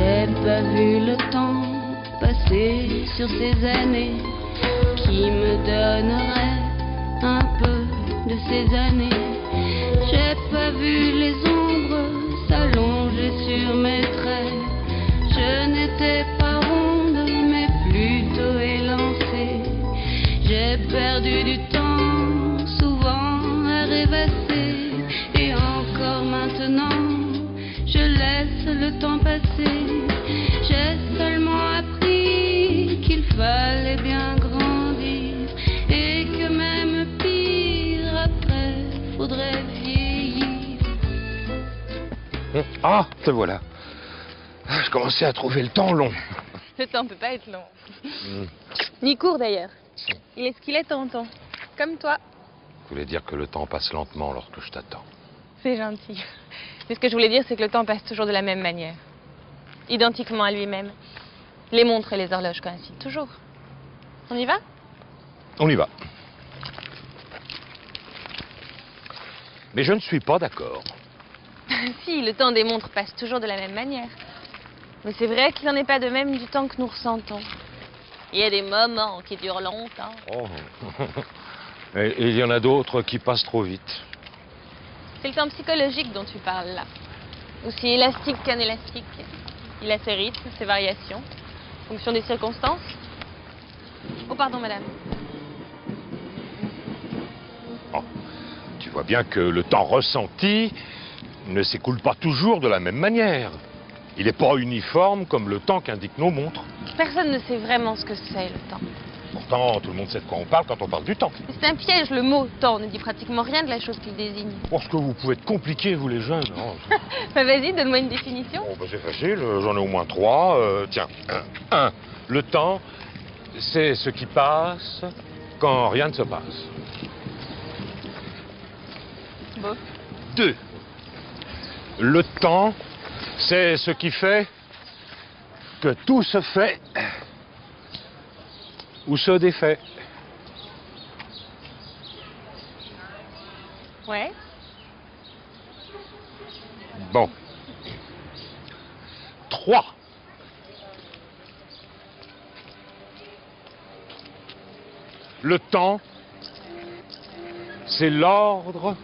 J'ai pas vu le temps passer sur ces années qui me donneraient un peu de ces années. J'ai pas vu les ombres s'allonger sur mes traits. Je n'étais pas ronde mais plutôt élancée. J'ai perdu du temps souvent à rêvasser. Et encore maintenant je laisse le temps passer. J'ai seulement appris qu'il fallait bien grandir et que même pire après faudrait vieillir. Ah, te voilà. Je commençais à trouver le temps long. Le temps peut pas être long. Ni court d'ailleurs. Il est ce qu'il est ton temps. Comme toi. Je voulais dire que le temps passe lentement lorsque je t'attends. C'est gentil. Mais ce que je voulais dire, c'est que le temps passe toujours de la même manière. Identiquement à lui-même. Les montres et les horloges coïncident toujours. On y va? On y va. Mais je ne suis pas d'accord. Si, le temps des montres passe toujours de la même manière. Mais c'est vrai qu'il n'en est pas de même du temps que nous ressentons. Il y a des moments qui durent longtemps. Oh. Et il y en a d'autres qui passent trop vite. C'est le temps psychologique dont tu parles là. Aussi élastique qu'anélastique. Il a ses rythmes, ses variations, en fonction des circonstances. Oh, pardon, madame. Oh. Tu vois bien que le temps ressenti ne s'écoule pas toujours de la même manière. Il n'est pas uniforme comme le temps qu'indiquent nos montres. Personne ne sait vraiment ce que c'est, le temps. Pourtant, tout le monde sait de quoi on parle quand on parle du temps. C'est un piège, le mot temps ne dit pratiquement rien de la chose qu'il désigne. Parce que vous pouvez être compliqués, vous les jeunes. Oh. Bah, vas-y, donne-moi une définition. Oh, bah, c'est facile, j'en ai au moins 3. Tiens, 1. Le temps, c'est ce qui passe quand rien ne se passe. Bon. 2. Le temps, c'est ce qui fait que tout se fait ou se défait. Ouais. Bon. 3. Le temps, c'est l'ordre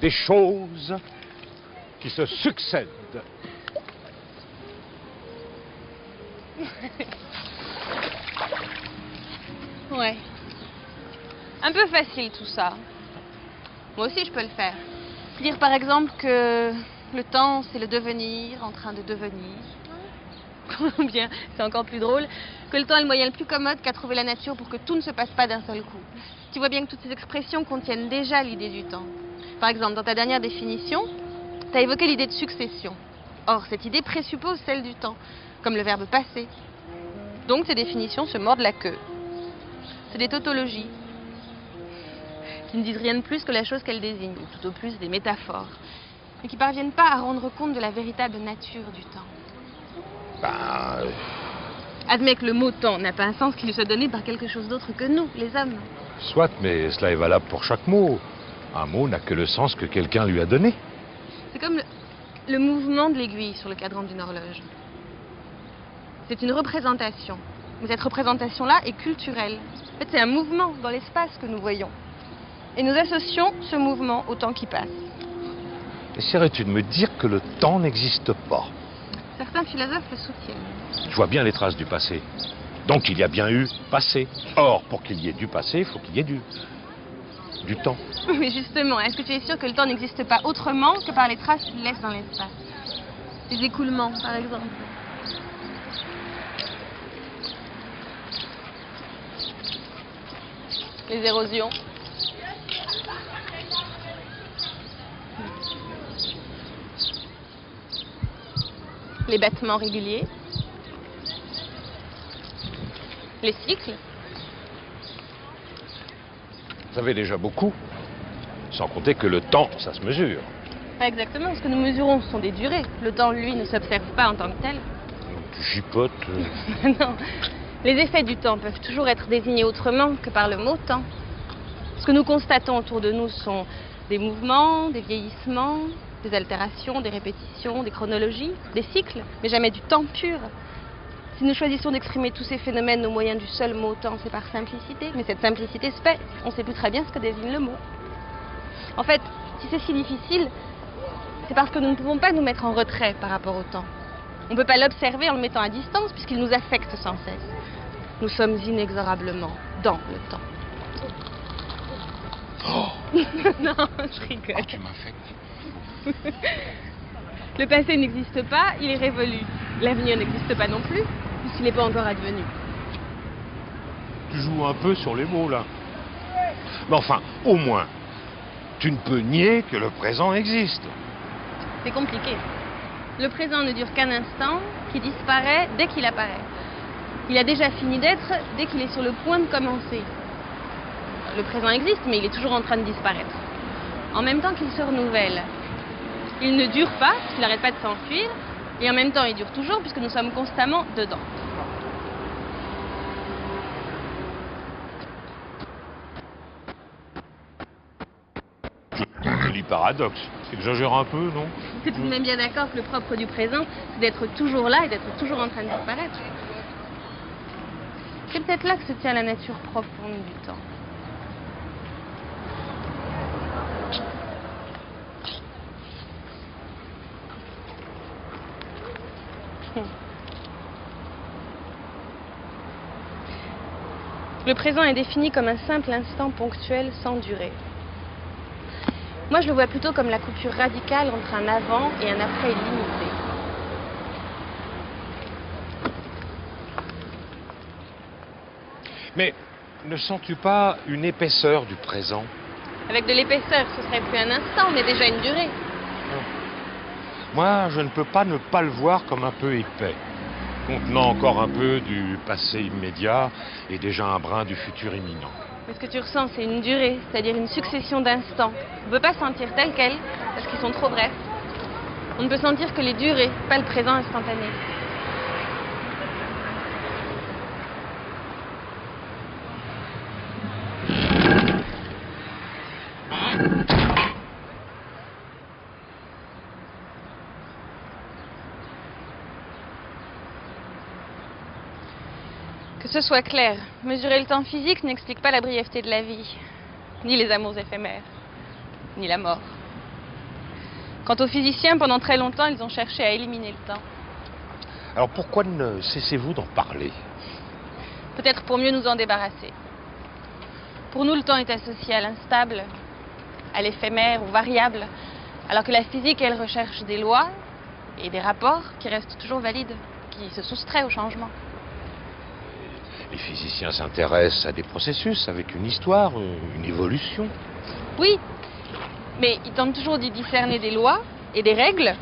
des choses qui se succèdent. Ouais. Un peu facile tout ça. Moi aussi je peux le faire. Dire par exemple que le temps c'est le devenir en train de devenir. Ou bien, c'est encore plus drôle, que le temps est le moyen le plus commode qu'a trouvé la nature pour que tout ne se passe pas d'un seul coup. Tu vois bien que toutes ces expressions contiennent déjà l'idée du temps. Par exemple, dans ta dernière définition, tu as évoqué l'idée de succession. Or, cette idée présuppose celle du temps, comme le verbe passer. Donc, ces définitions se mordent la queue. C'est des tautologies qui ne disent rien de plus que la chose qu'elles désignent, ou tout au plus des métaphores, mais qui ne parviennent pas à rendre compte de la véritable nature du temps. Admets que le mot temps n'a pas un sens qui lui soit donné par quelque chose d'autre que nous, les hommes. Soit, mais cela est valable pour chaque mot. Un mot n'a que le sens que quelqu'un lui a donné. C'est comme le mouvement de l'aiguille sur le cadran d'une horloge. C'est une représentation. Mais cette représentation-là est culturelle. En fait, c'est un mouvement dans l'espace que nous voyons. Et nous associons ce mouvement au temps qui passe. Essaierais-tu de me dire que le temps n'existe pas? Certains philosophes le soutiennent. Je vois bien les traces du passé. Donc il y a bien eu passé. Or, pour qu'il y ait du passé, il faut qu'il y ait du temps. Mais justement, est-ce que tu es sûr que le temps n'existe pas autrement que par les traces qu'il laisse dans l'espace? Les écoulements, par exemple. Les érosions. Les battements réguliers. Les cycles. Ça fait déjà beaucoup. Sans compter que le temps, ça se mesure. Pas exactement. Ce que nous mesurons, ce sont des durées. Le temps, lui, ne s'observe pas en tant que tel. Tu chipotes. Non. Les effets du temps peuvent toujours être désignés autrement que par le mot temps. Ce que nous constatons autour de nous sont des mouvements, des vieillissements, des altérations, des répétitions, des chronologies, des cycles, mais jamais du temps pur. Si nous choisissons d'exprimer tous ces phénomènes au moyen du seul mot temps, c'est par simplicité, mais cette simplicité se fait. On ne sait plus très bien ce que désigne le mot. En fait, si c'est si difficile, c'est parce que nous ne pouvons pas nous mettre en retrait par rapport au temps. On ne peut pas l'observer en le mettant à distance puisqu'il nous affecte sans cesse. Nous sommes inexorablement dans le temps. Oh, Non, je rigole. oh, tu m'affectes. Le passé n'existe pas, il est révolu. L'avenir n'existe pas non plus, puisqu'il n'est pas encore advenu. Tu joues un peu sur les mots, là. Mais enfin, au moins, tu ne peux nier que le présent existe. C'est compliqué. Le présent ne dure qu'un instant, qui disparaît dès qu'il apparaît. Il a déjà fini d'être dès qu'il est sur le point de commencer. Le présent existe, mais il est toujours en train de disparaître. En même temps qu'il se renouvelle. Il ne dure pas, puisqu'il n'arrête pas de s'enfuir, et en même temps il dure toujours, puisque nous sommes constamment dedans. Joli paradoxe. J'exagère un peu, non? Tu es tout de même bien d'accord que le propre du présent, c'est d'être toujours là et d'être toujours en train de disparaître. C'est peut-être là que se tient la nature profonde du temps. Le présent est défini comme un simple instant ponctuel sans durée. Moi, je le vois plutôt comme la coupure radicale entre un avant et un après limité. Mais ne sens-tu pas une épaisseur du présent? Avec de l'épaisseur, ce serait plus un instant, mais déjà une durée. Moi, je ne peux pas ne pas le voir comme un peu épais, contenant encore un peu du passé immédiat et déjà un brin du futur imminent. Mais ce que tu ressens, c'est une durée, c'est-à-dire une succession d'instants. On ne peut pas sentir tel quel, parce qu'ils sont trop brefs. On ne peut sentir que les durées, pas le présent instantané. Que ce soit clair, mesurer le temps physique n'explique pas la brièveté de la vie, ni les amours éphémères, ni la mort. Quant aux physiciens, pendant très longtemps, ils ont cherché à éliminer le temps. Alors pourquoi ne cessez-vous d'en parler? Peut-être pour mieux nous en débarrasser. Pour nous, le temps est associé à l'instable, à l'éphémère ou variable, alors que la physique, elle recherche des lois et des rapports qui restent toujours valides, qui se soustraient au changement. Les physiciens s'intéressent à des processus avec une histoire, une évolution. Oui, mais ils tentent toujours d'y discerner des lois et des règles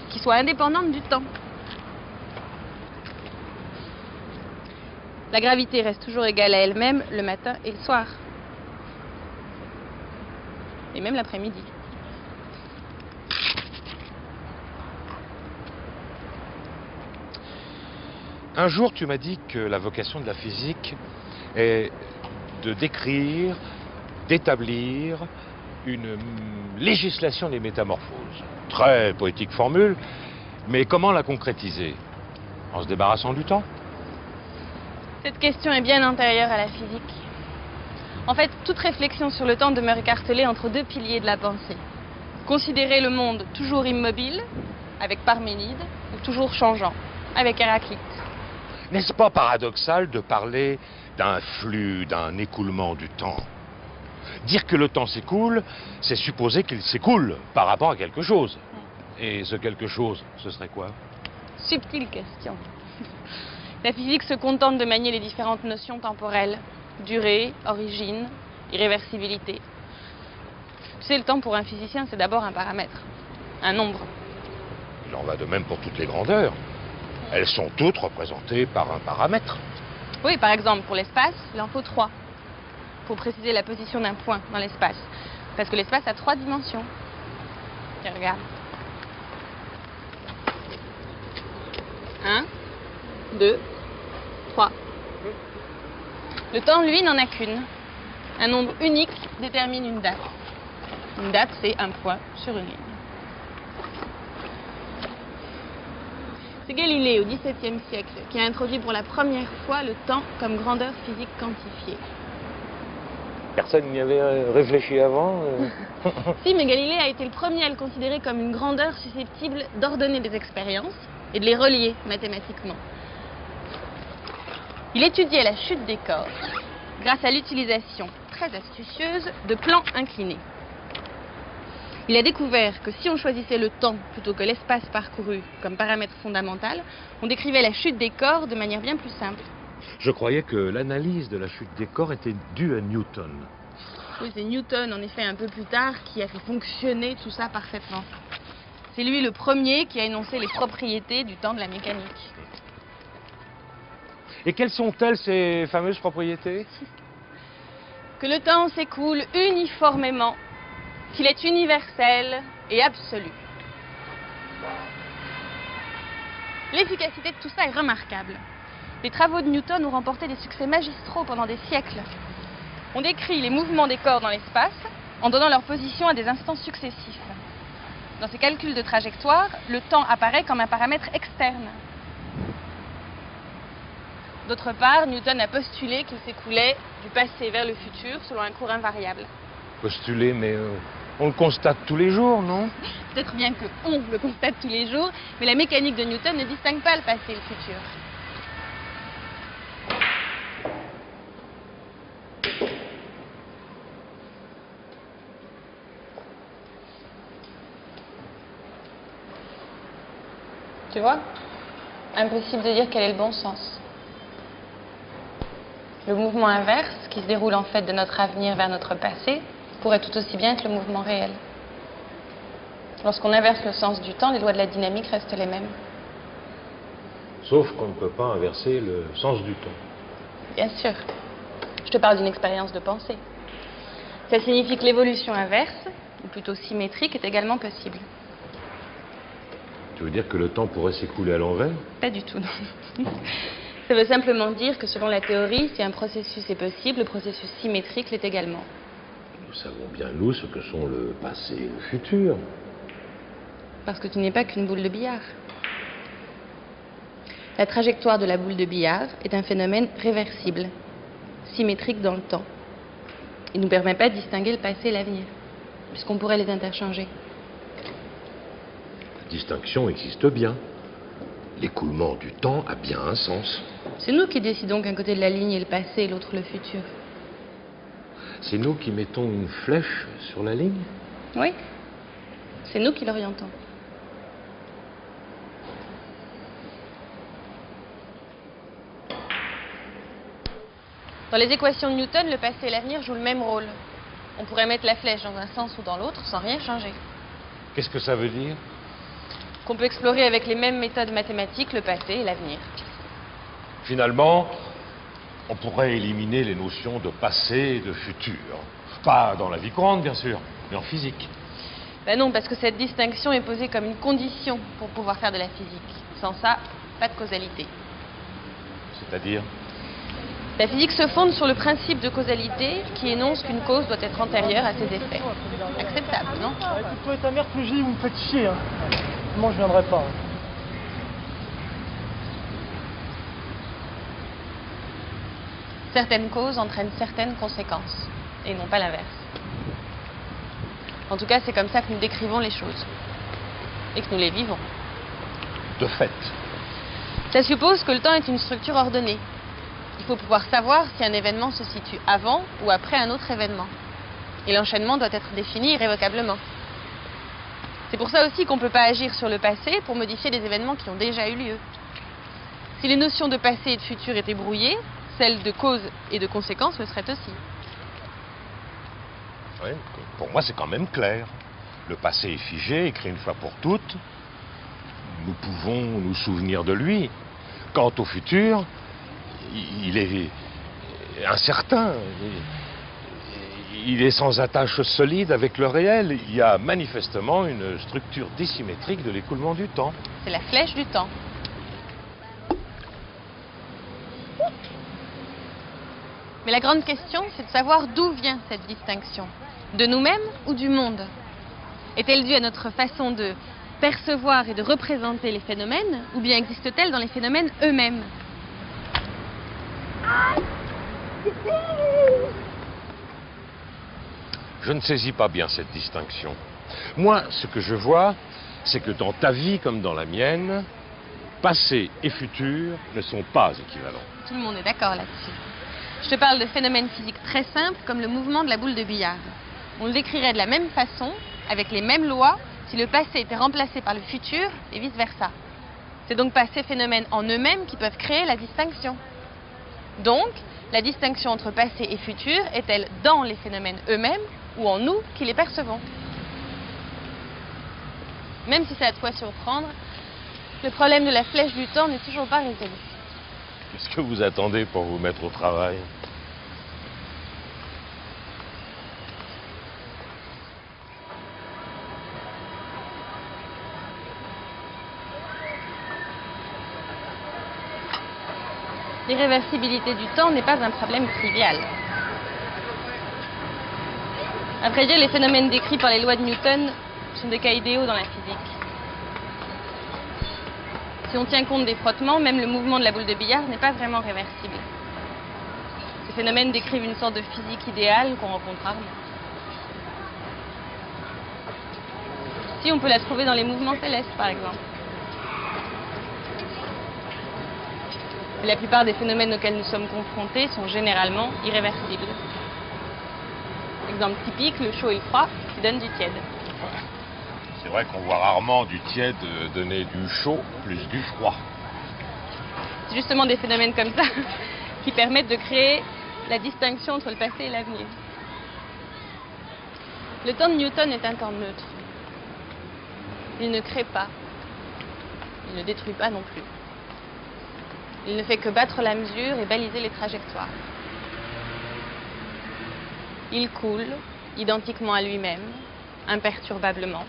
qui soient indépendantes du temps. La gravité reste toujours égale à elle-même le matin et le soir. Et même l'après-midi. Un jour, tu m'as dit que la vocation de la physique est de décrire, d'établir une législation des métamorphoses. Très poétique formule, mais comment la concrétiser? En se débarrassant du temps? Cette question est bien antérieure à la physique. En fait, toute réflexion sur le temps demeure écartelée entre deux piliers de la pensée. Considérer le monde toujours immobile, avec Parménide, ou toujours changeant, avec Héraclite. N'est-ce pas paradoxal de parler d'un flux, d'un écoulement du temps? Dire que le temps s'écoule, c'est supposer qu'il s'écoule par rapport à quelque chose. Et ce quelque chose, ce serait quoi? Subtile question. La physique se contente de manier les différentes notions temporelles. Durée, origine, irréversibilité. Tu sais, le temps pour un physicien, c'est d'abord un paramètre, un nombre. Il en va de même pour toutes les grandeurs. Elles sont toutes représentées par un paramètre. Oui, par exemple, pour l'espace, il en faut 3. Pour préciser la position d'un point dans l'espace. Parce que l'espace a 3 dimensions. Tiens, regarde. 1, 2, 3. Le temps, lui, n'en a qu'une. Un nombre unique détermine une date. Une date, c'est un point sur une ligne. C'est Galilée, au XVIIe siècle, qui a introduit pour la première fois le temps comme grandeur physique quantifiée. Personne n'y avait réfléchi avant. Si, mais Galilée a été le premier à le considérer comme une grandeur susceptible d'ordonner des expériences et de les relier mathématiquement. Il étudiait la chute des corps grâce à l'utilisation très astucieuse de plans inclinés. Il a découvert que si on choisissait le temps plutôt que l'espace parcouru comme paramètre fondamental, on décrivait la chute des corps de manière bien plus simple. Je croyais que l'analyse de la chute des corps était due à Newton. Oui, c'est Newton, en effet, un peu plus tard, qui a fait fonctionner tout ça parfaitement. C'est lui le premier qui a énoncé les propriétés du temps de la mécanique. Et quelles sont-elles, ces fameuses propriétés? Que le temps s'écoule uniformément, qu'il est universel et absolu. L'efficacité de tout ça est remarquable. Les travaux de Newton ont remporté des succès magistraux pendant des siècles. On décrit les mouvements des corps dans l'espace en donnant leur position à des instants successifs. Dans ces calculs de trajectoire, le temps apparaît comme un paramètre externe. D'autre part, Newton a postulé qu'il s'écoulait du passé vers le futur selon un cours invariable. Postulé, mais on le constate tous les jours, non? Peut-être bien qu'on le constate tous les jours, mais la mécanique de Newton ne distingue pas le passé et le futur. Tu vois? Impossible de dire quel est le bon sens. Le mouvement inverse, qui se déroule en fait de notre avenir vers notre passé, pourrait tout aussi bien être le mouvement réel. Lorsqu'on inverse le sens du temps, les lois de la dynamique restent les mêmes. Sauf qu'on ne peut pas inverser le sens du temps. Bien sûr. Je te parle d'une expérience de pensée. Ça signifie que l'évolution inverse, ou plutôt symétrique, est également possible. Tu veux dire que le temps pourrait s'écouler à l'envers? Pas du tout, non. Ça veut simplement dire que selon la théorie, si un processus est possible, le processus symétrique l'est également. Nous savons bien, nous, ce que sont le passé et le futur. Parce que tu n'es pas qu'une boule de billard. La trajectoire de la boule de billard est un phénomène réversible, symétrique dans le temps. Il ne nous permet pas de distinguer le passé et l'avenir, puisqu'on pourrait les interchanger. La distinction existe bien. L'écoulement du temps a bien un sens. C'est nous qui décidons qu'un côté de la ligne est le passé et l'autre le futur. C'est nous qui mettons une flèche sur la ligne? Oui, c'est nous qui l'orientons. Dans les équations de Newton, le passé et l'avenir jouent le même rôle. On pourrait mettre la flèche dans un sens ou dans l'autre sans rien changer. Qu'est-ce que ça veut dire? Qu'on peut explorer avec les mêmes méthodes mathématiques le passé et l'avenir. Finalement, on pourrait éliminer les notions de passé et de futur. Pas dans la vie courante, bien sûr, mais en physique. Ben non, parce que cette distinction est posée comme une condition pour pouvoir faire de la physique. Sans ça, pas de causalité. C'est-à-dire? La physique se fonde sur le principe de causalité qui énonce qu'une cause doit être antérieure à ses effets. Acceptable, non? Toi et ta mère, plus je dis, vous me faites chier. Hein. Moi, je viendrai pas. Certaines causes entraînent certaines conséquences, et non pas l'inverse. En tout cas, c'est comme ça que nous décrivons les choses, et que nous les vivons. De fait. Ça suppose que le temps est une structure ordonnée. Il faut pouvoir savoir si un événement se situe avant ou après un autre événement. Et l'enchaînement doit être défini irrévocablement. C'est pour ça aussi qu'on ne peut pas agir sur le passé pour modifier des événements qui ont déjà eu lieu. Si les notions de passé et de futur étaient brouillées, celles de cause et de conséquence le seraient aussi. Oui, pour moi, c'est quand même clair. Le passé est figé, écrit une fois pour toutes. Nous pouvons nous souvenir de lui. Quant au futur, il est incertain. Il est sans attache solide avec le réel. Il y a manifestement une structure dissymétrique de l'écoulement du temps. C'est la flèche du temps. Mais la grande question, c'est de savoir d'où vient cette distinction. De nous-mêmes ou du monde? Est-elle due à notre façon de percevoir et de représenter les phénomènes, ou bien existe-t-elle dans les phénomènes eux-mêmes? Je ne saisis pas bien cette distinction. Moi, ce que je vois, c'est que dans ta vie comme dans la mienne, passé et futur ne sont pas équivalents. Tout le monde est d'accord là-dessus. Je te parle de phénomènes physiques très simples comme le mouvement de la boule de billard. On le décrirait de la même façon, avec les mêmes lois, si le passé était remplacé par le futur et vice-versa. C'est donc pas ces phénomènes en eux-mêmes qui peuvent créer la distinction. Donc, la distinction entre passé et futur est-elle dans les phénomènes eux-mêmes ou en nous qui les percevons? Même si ça a de quoi surprendre, le problème de la flèche du temps n'est toujours pas résolu. Qu'est-ce que vous attendez pour vous mettre au travail? L'irréversibilité du temps n'est pas un problème trivial. À vrai dire, les phénomènes décrits par les lois de Newton sont des cas idéaux dans la physique. Si on tient compte des frottements, même le mouvement de la boule de billard n'est pas vraiment réversible. Ces phénomènes décrivent une sorte de physique idéale qu'on rencontre rarement. Si on peut la trouver dans les mouvements célestes, par exemple. Mais la plupart des phénomènes auxquels nous sommes confrontés sont généralement irréversibles. Exemple typique, le chaud et le froid qui donnent du tiède. C'est vrai qu'on voit rarement du tiède donner du chaud plus du froid. C'est justement des phénomènes comme ça qui permettent de créer la distinction entre le passé et l'avenir. Le temps de Newton est un temps neutre. Il ne crée pas. Il ne détruit pas non plus. Il ne fait que battre la mesure et baliser les trajectoires. Il coule, identiquement à lui-même, imperturbablement.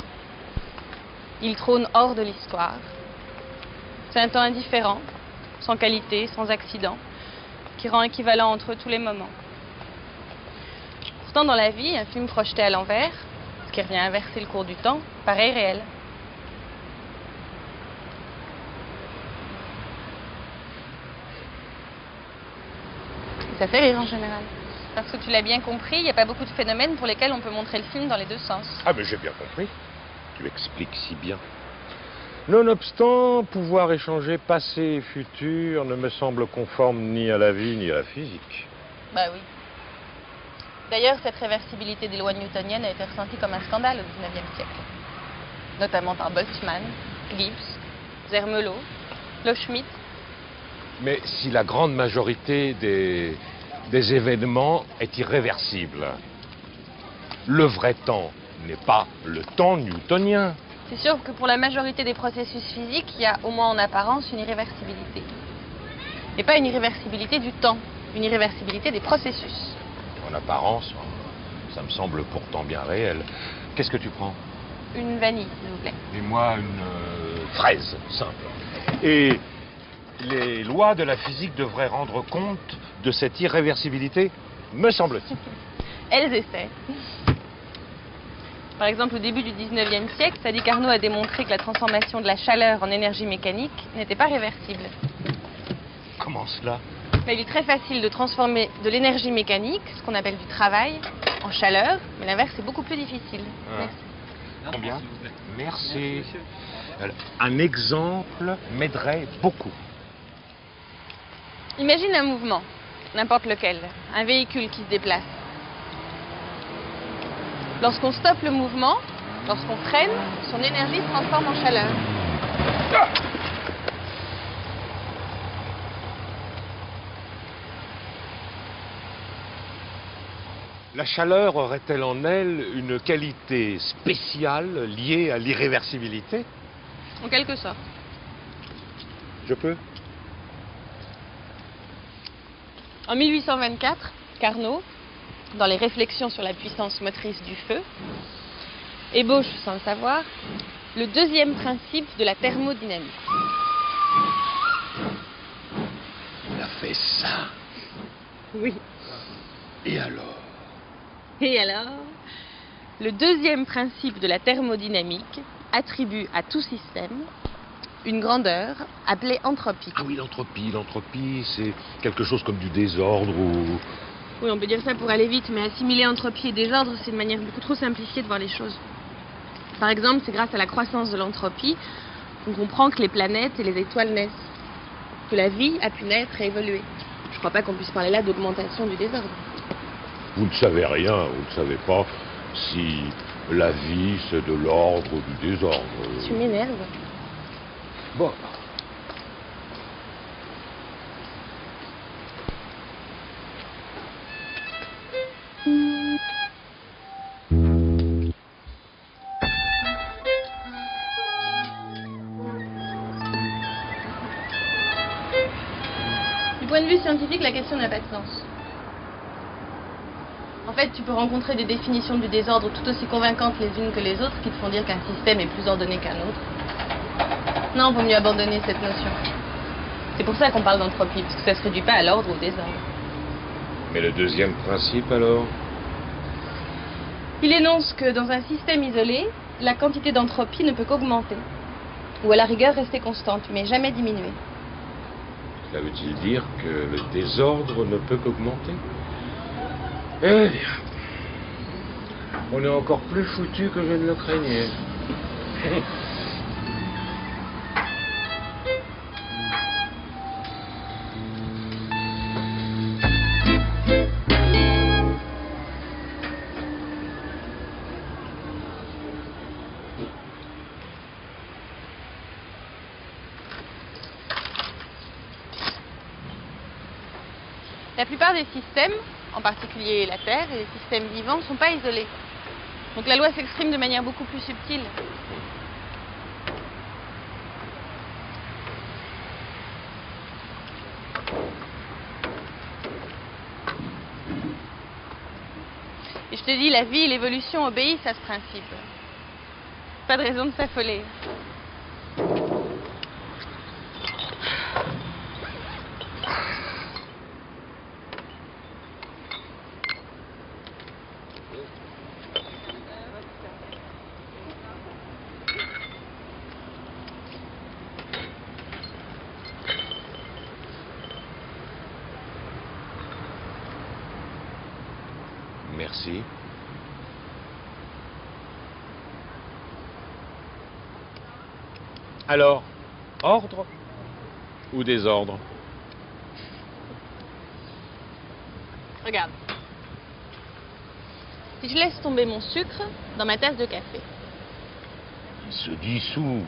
Il trône hors de l'histoire. C'est un temps indifférent, sans qualité, sans accident, qui rend équivalent entre eux tous les moments. Pourtant, dans la vie, un film projeté à l'envers, ce qui revient inverser le cours du temps, paraît réel. Et ça fait rire en général. Parce que tu l'as bien compris, il n'y a pas beaucoup de phénomènes pour lesquels on peut montrer le film dans les deux sens. Ah, mais j'ai bien compris. Tu expliques si bien. Nonobstant, pouvoir échanger passé et futur ne me semble conforme ni à la vie ni à la physique. Bah oui. D'ailleurs, cette réversibilité des lois newtoniennes a été ressentie comme un scandale au XIXe siècle. Notamment par Boltzmann, Gibbs, Zermelo, Loschmidt. Mais si la grande majorité des événements est irréversible, le vrai temps n'est pas le temps newtonien. C'est sûr que pour la majorité des processus physiques, il y a au moins en apparence une irréversibilité. Et pas une irréversibilité du temps, une irréversibilité des processus. En apparence, ça me semble pourtant bien réel. Qu'est-ce que tu prends? Une vanille, s'il vous plaît. Et moi, une fraise, simple. Et les lois de la physique devraient rendre compte de cette irréversibilité, me semble-t-il. Elles essaient. Par exemple, au début du XIXe siècle, Sadi Carnot a démontré que la transformation de la chaleur en énergie mécanique n'était pas réversible. Comment cela? Il est très facile de transformer de l'énergie mécanique, ce qu'on appelle du travail, en chaleur, mais l'inverse est beaucoup plus difficile. Merci. Combien? Merci. Un exemple m'aiderait beaucoup. Imagine un mouvement, n'importe lequel, un véhicule qui se déplace. Lorsqu'on stoppe le mouvement, lorsqu'on freine, son énergie se transforme en chaleur. La chaleur aurait-elle en elle une qualité spéciale liée à l'irréversibilité? En quelque sorte. Je peux? En 1824, Carnot, dans les réflexions sur la puissance motrice du feu, ébauche, sans le savoir, le deuxième principe de la thermodynamique. Il a fait ça. Oui. Et alors? Et alors, le deuxième principe de la thermodynamique attribue à tout système une grandeur appelée entropie. Ah oui, l'entropie, c'est quelque chose comme du désordre ou... Oui, on peut dire ça pour aller vite, mais assimiler entropie et désordre, c'est une manière beaucoup trop simplifiée de voir les choses. Par exemple, c'est grâce à la croissance de l'entropie qu'on comprend que les planètes et les étoiles naissent, que la vie a pu naître et évoluer. Je crois pas qu'on puisse parler là d'augmentation du désordre. Vous ne savez rien, vous ne savez pas si la vie c'est de l'ordre ou du désordre. Tu m'énerves. Bon. Du point de vue scientifique, la question n'a pas de sens. En fait, tu peux rencontrer des définitions du désordre tout aussi convaincantes les unes que les autres qui te font dire qu'un système est plus ordonné qu'un autre. Non, vaut mieux abandonner cette notion. C'est pour ça qu'on parle d'entropie, parce que ça se réduit pas à l'ordre ou au désordre. Mais le deuxième principe alors? Il énonce que dans un système isolé, la quantité d'entropie ne peut qu'augmenter. Ou à la rigueur rester constante, mais jamais diminuer. Cela veut-il dire que le désordre ne peut qu'augmenter? Eh bien, on est encore plus foutu que je ne le craignais. La plupart des systèmes, en particulier la Terre et les systèmes vivants, ne sont pas isolés. Donc la loi s'exprime de manière beaucoup plus subtile. Et je te dis, la vie et l'évolution obéissent à ce principe. Pas de raison de s'affoler. Merci. Alors, ordre ou désordre? Regarde. Si je laisse tomber mon sucre dans ma tasse de café, Il se dissout.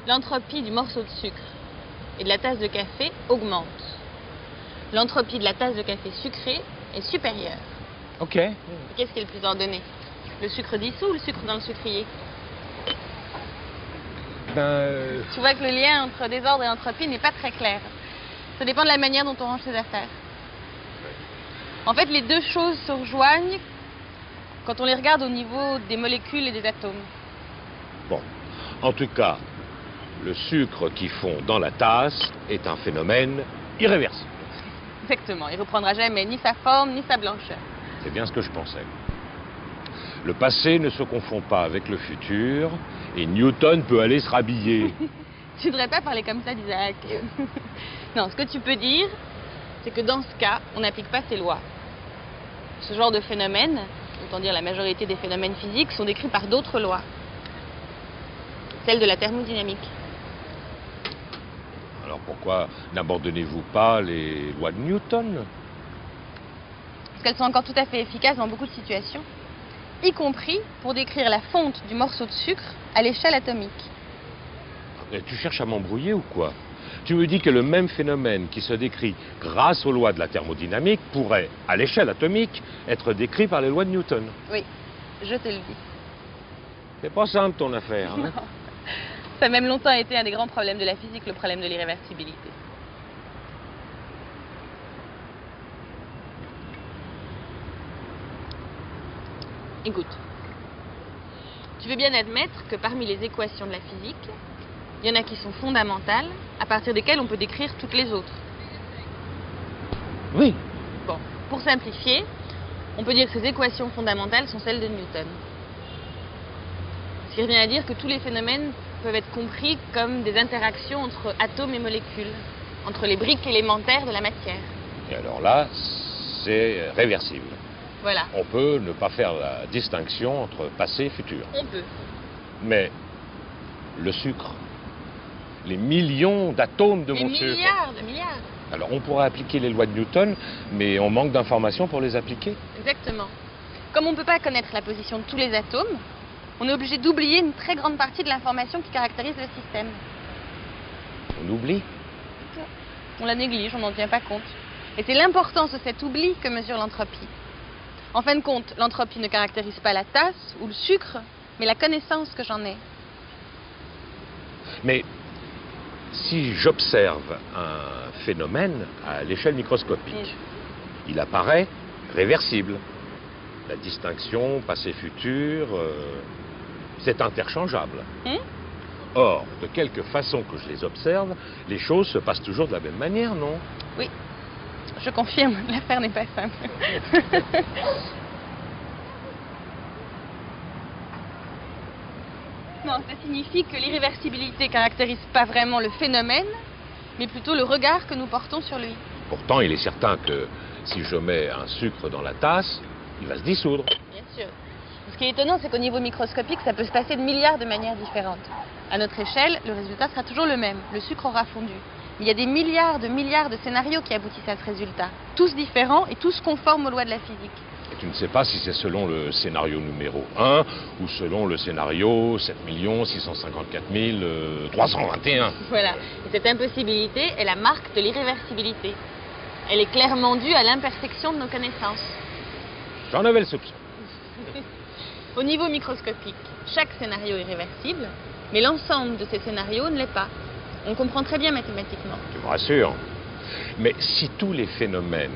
l'entropie du morceau de sucre et de la tasse de café augmente. L'entropie de la tasse de café sucrée est supérieure. Ok. Et qu'est-ce qui est le plus ordonné? Le sucre dissous ou le sucre dans le sucrier? Tu vois que le lien entre désordre et entropie n'est pas très clair. Ça dépend de la manière dont on range ses affaires. En fait, les deux choses se rejoignent quand on les regarde au niveau des molécules et des atomes. Bon, en tout cas, le sucre qui fond dans la tasse est un phénomène irréversible. Exactement, il ne reprendra jamais ni sa forme ni sa blancheur. C'est bien ce que je pensais. Le passé ne se confond pas avec le futur et Newton peut aller se rhabiller. Tu ne devrais pas parler comme ça d'Isaac. Non, ce que tu peux dire, c'est que dans ce cas, on n'applique pas ces lois. Ce genre de phénomènes, autant dire la majorité des phénomènes physiques, sont décrits par d'autres lois. Celle de la thermodynamique. Alors pourquoi n'abandonnez-vous pas les lois de Newton? Parce qu'elles sont encore tout à fait efficaces dans beaucoup de situations, y compris pour décrire la fonte du morceau de sucre à l'échelle atomique. Mais tu cherches à m'embrouiller ou quoi? Tu me dis que le même phénomène qui se décrit grâce aux lois de la thermodynamique pourrait, à l'échelle atomique, être décrit par les lois de Newton. Oui, je te le dis. C'est pas simple ton affaire, hein? Ça a même longtemps été un des grands problèmes de la physique, le problème de l'irréversibilité. Écoute, tu veux bien admettre que parmi les équations de la physique, il y en a qui sont fondamentales, à partir desquelles on peut décrire toutes les autres. Oui. Bon, pour simplifier, on peut dire que ces équations fondamentales sont celles de Newton. Ce qui revient à dire que tous les phénomènes peuvent être compris comme des interactions entre atomes et molécules, entre les briques élémentaires de la matière. Et alors là, c'est réversible. Voilà, On peut ne pas faire la distinction entre passé et futur. on peut. Mais le sucre, les millions d'atomes de Des mon sucre. milliards. Alors on pourrait appliquer les lois de Newton, mais on manque d'informations pour les appliquer. Exactement. Comme on ne peut pas connaître la position de tous les atomes, on est obligé d'oublier une très grande partie de l'information qui caractérise le système. On oublie. On la néglige, on n'en tient pas compte. Et c'est l'importance de cet oubli que mesure l'entropie. En fin de compte, l'entropie ne caractérise pas la tasse ou le sucre, mais la connaissance que j'en ai. Mais si j'observe un phénomène à l'échelle microscopique, il apparaît réversible. La distinction passé-futur, c'est interchangeable. Or, de quelque façon que je les observe, les choses se passent toujours de la même manière, non? Oui, je confirme, l'affaire n'est pas simple. Non, ça signifie que l'irréversibilité caractérise pas vraiment le phénomène, mais plutôt le regard que nous portons sur lui. Pourtant, il est certain que si je mets un sucre dans la tasse, il va se dissoudre. Bien sûr. Ce qui est étonnant, c'est qu'au niveau microscopique, ça peut se passer de milliards de manières différentes. À notre échelle, le résultat sera toujours le même. Le sucre aura fondu. Mais il y a des milliards de scénarios qui aboutissent à ce résultat. Tous différents et tous conformes aux lois de la physique. Et tu ne sais pas si c'est selon le scénario numéro 1 ou selon le scénario 7 654 321. Voilà. Et cette impossibilité est la marque de l'irréversibilité. Elle est clairement due à l'imperfection de nos connaissances. J'en avais le soupçon. Au niveau microscopique, chaque scénario est réversible, mais l'ensemble de ces scénarios ne l'est pas. On comprend très bien mathématiquement. Tu me rassures. Mais si tous les phénomènes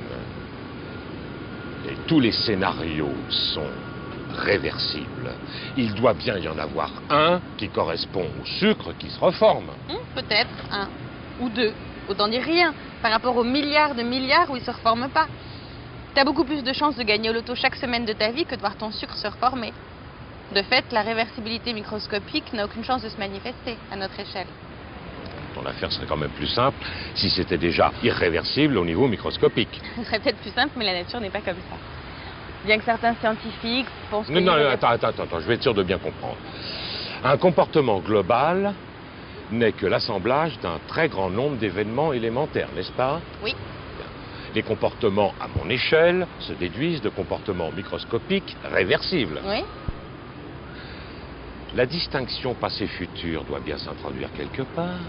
et tous les scénarios sont réversibles, il doit bien y en avoir un qui correspond au sucre qui se reforme. Peut-être un ou deux. Autant dire rien par rapport aux milliards où il ne se reforme pas. Tu as beaucoup plus de chances de gagner au loto chaque semaine de ta vie que de voir ton sucre se reformer. De fait, la réversibilité microscopique n'a aucune chance de se manifester à notre échelle. Ton affaire serait quand même plus simple si c'était déjà irréversible au niveau microscopique. Ce serait peut-être plus simple, mais la nature n'est pas comme ça. Bien que certains scientifiques pensent que... Non, attends, je vais être sûr de bien comprendre. Un comportement global n'est que l'assemblage d'un très grand nombre d'événements élémentaires, n'est-ce pas? Oui. Les comportements à mon échelle se déduisent de comportements microscopiques réversibles. Oui. La distinction passé-futur doit bien s'introduire quelque part.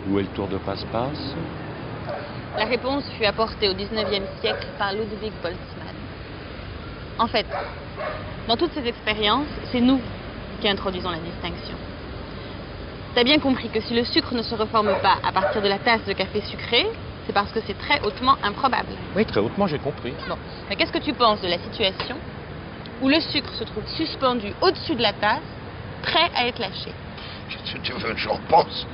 Où est le tour de passe-passe? La réponse fut apportée au XIXe siècle par Ludwig Boltzmann. En fait, dans toutes ces expériences, c'est nous qui introduisons la distinction. T'as bien compris que si le sucre ne se reforme pas à partir de la tasse de café sucré, c'est parce que c'est très hautement improbable. Oui, très hautement, j'ai compris. Bon, mais qu'est-ce que tu penses de la situation où le sucre se trouve suspendu au-dessus de la tasse, prêt à être lâché? Tu veux que je repense?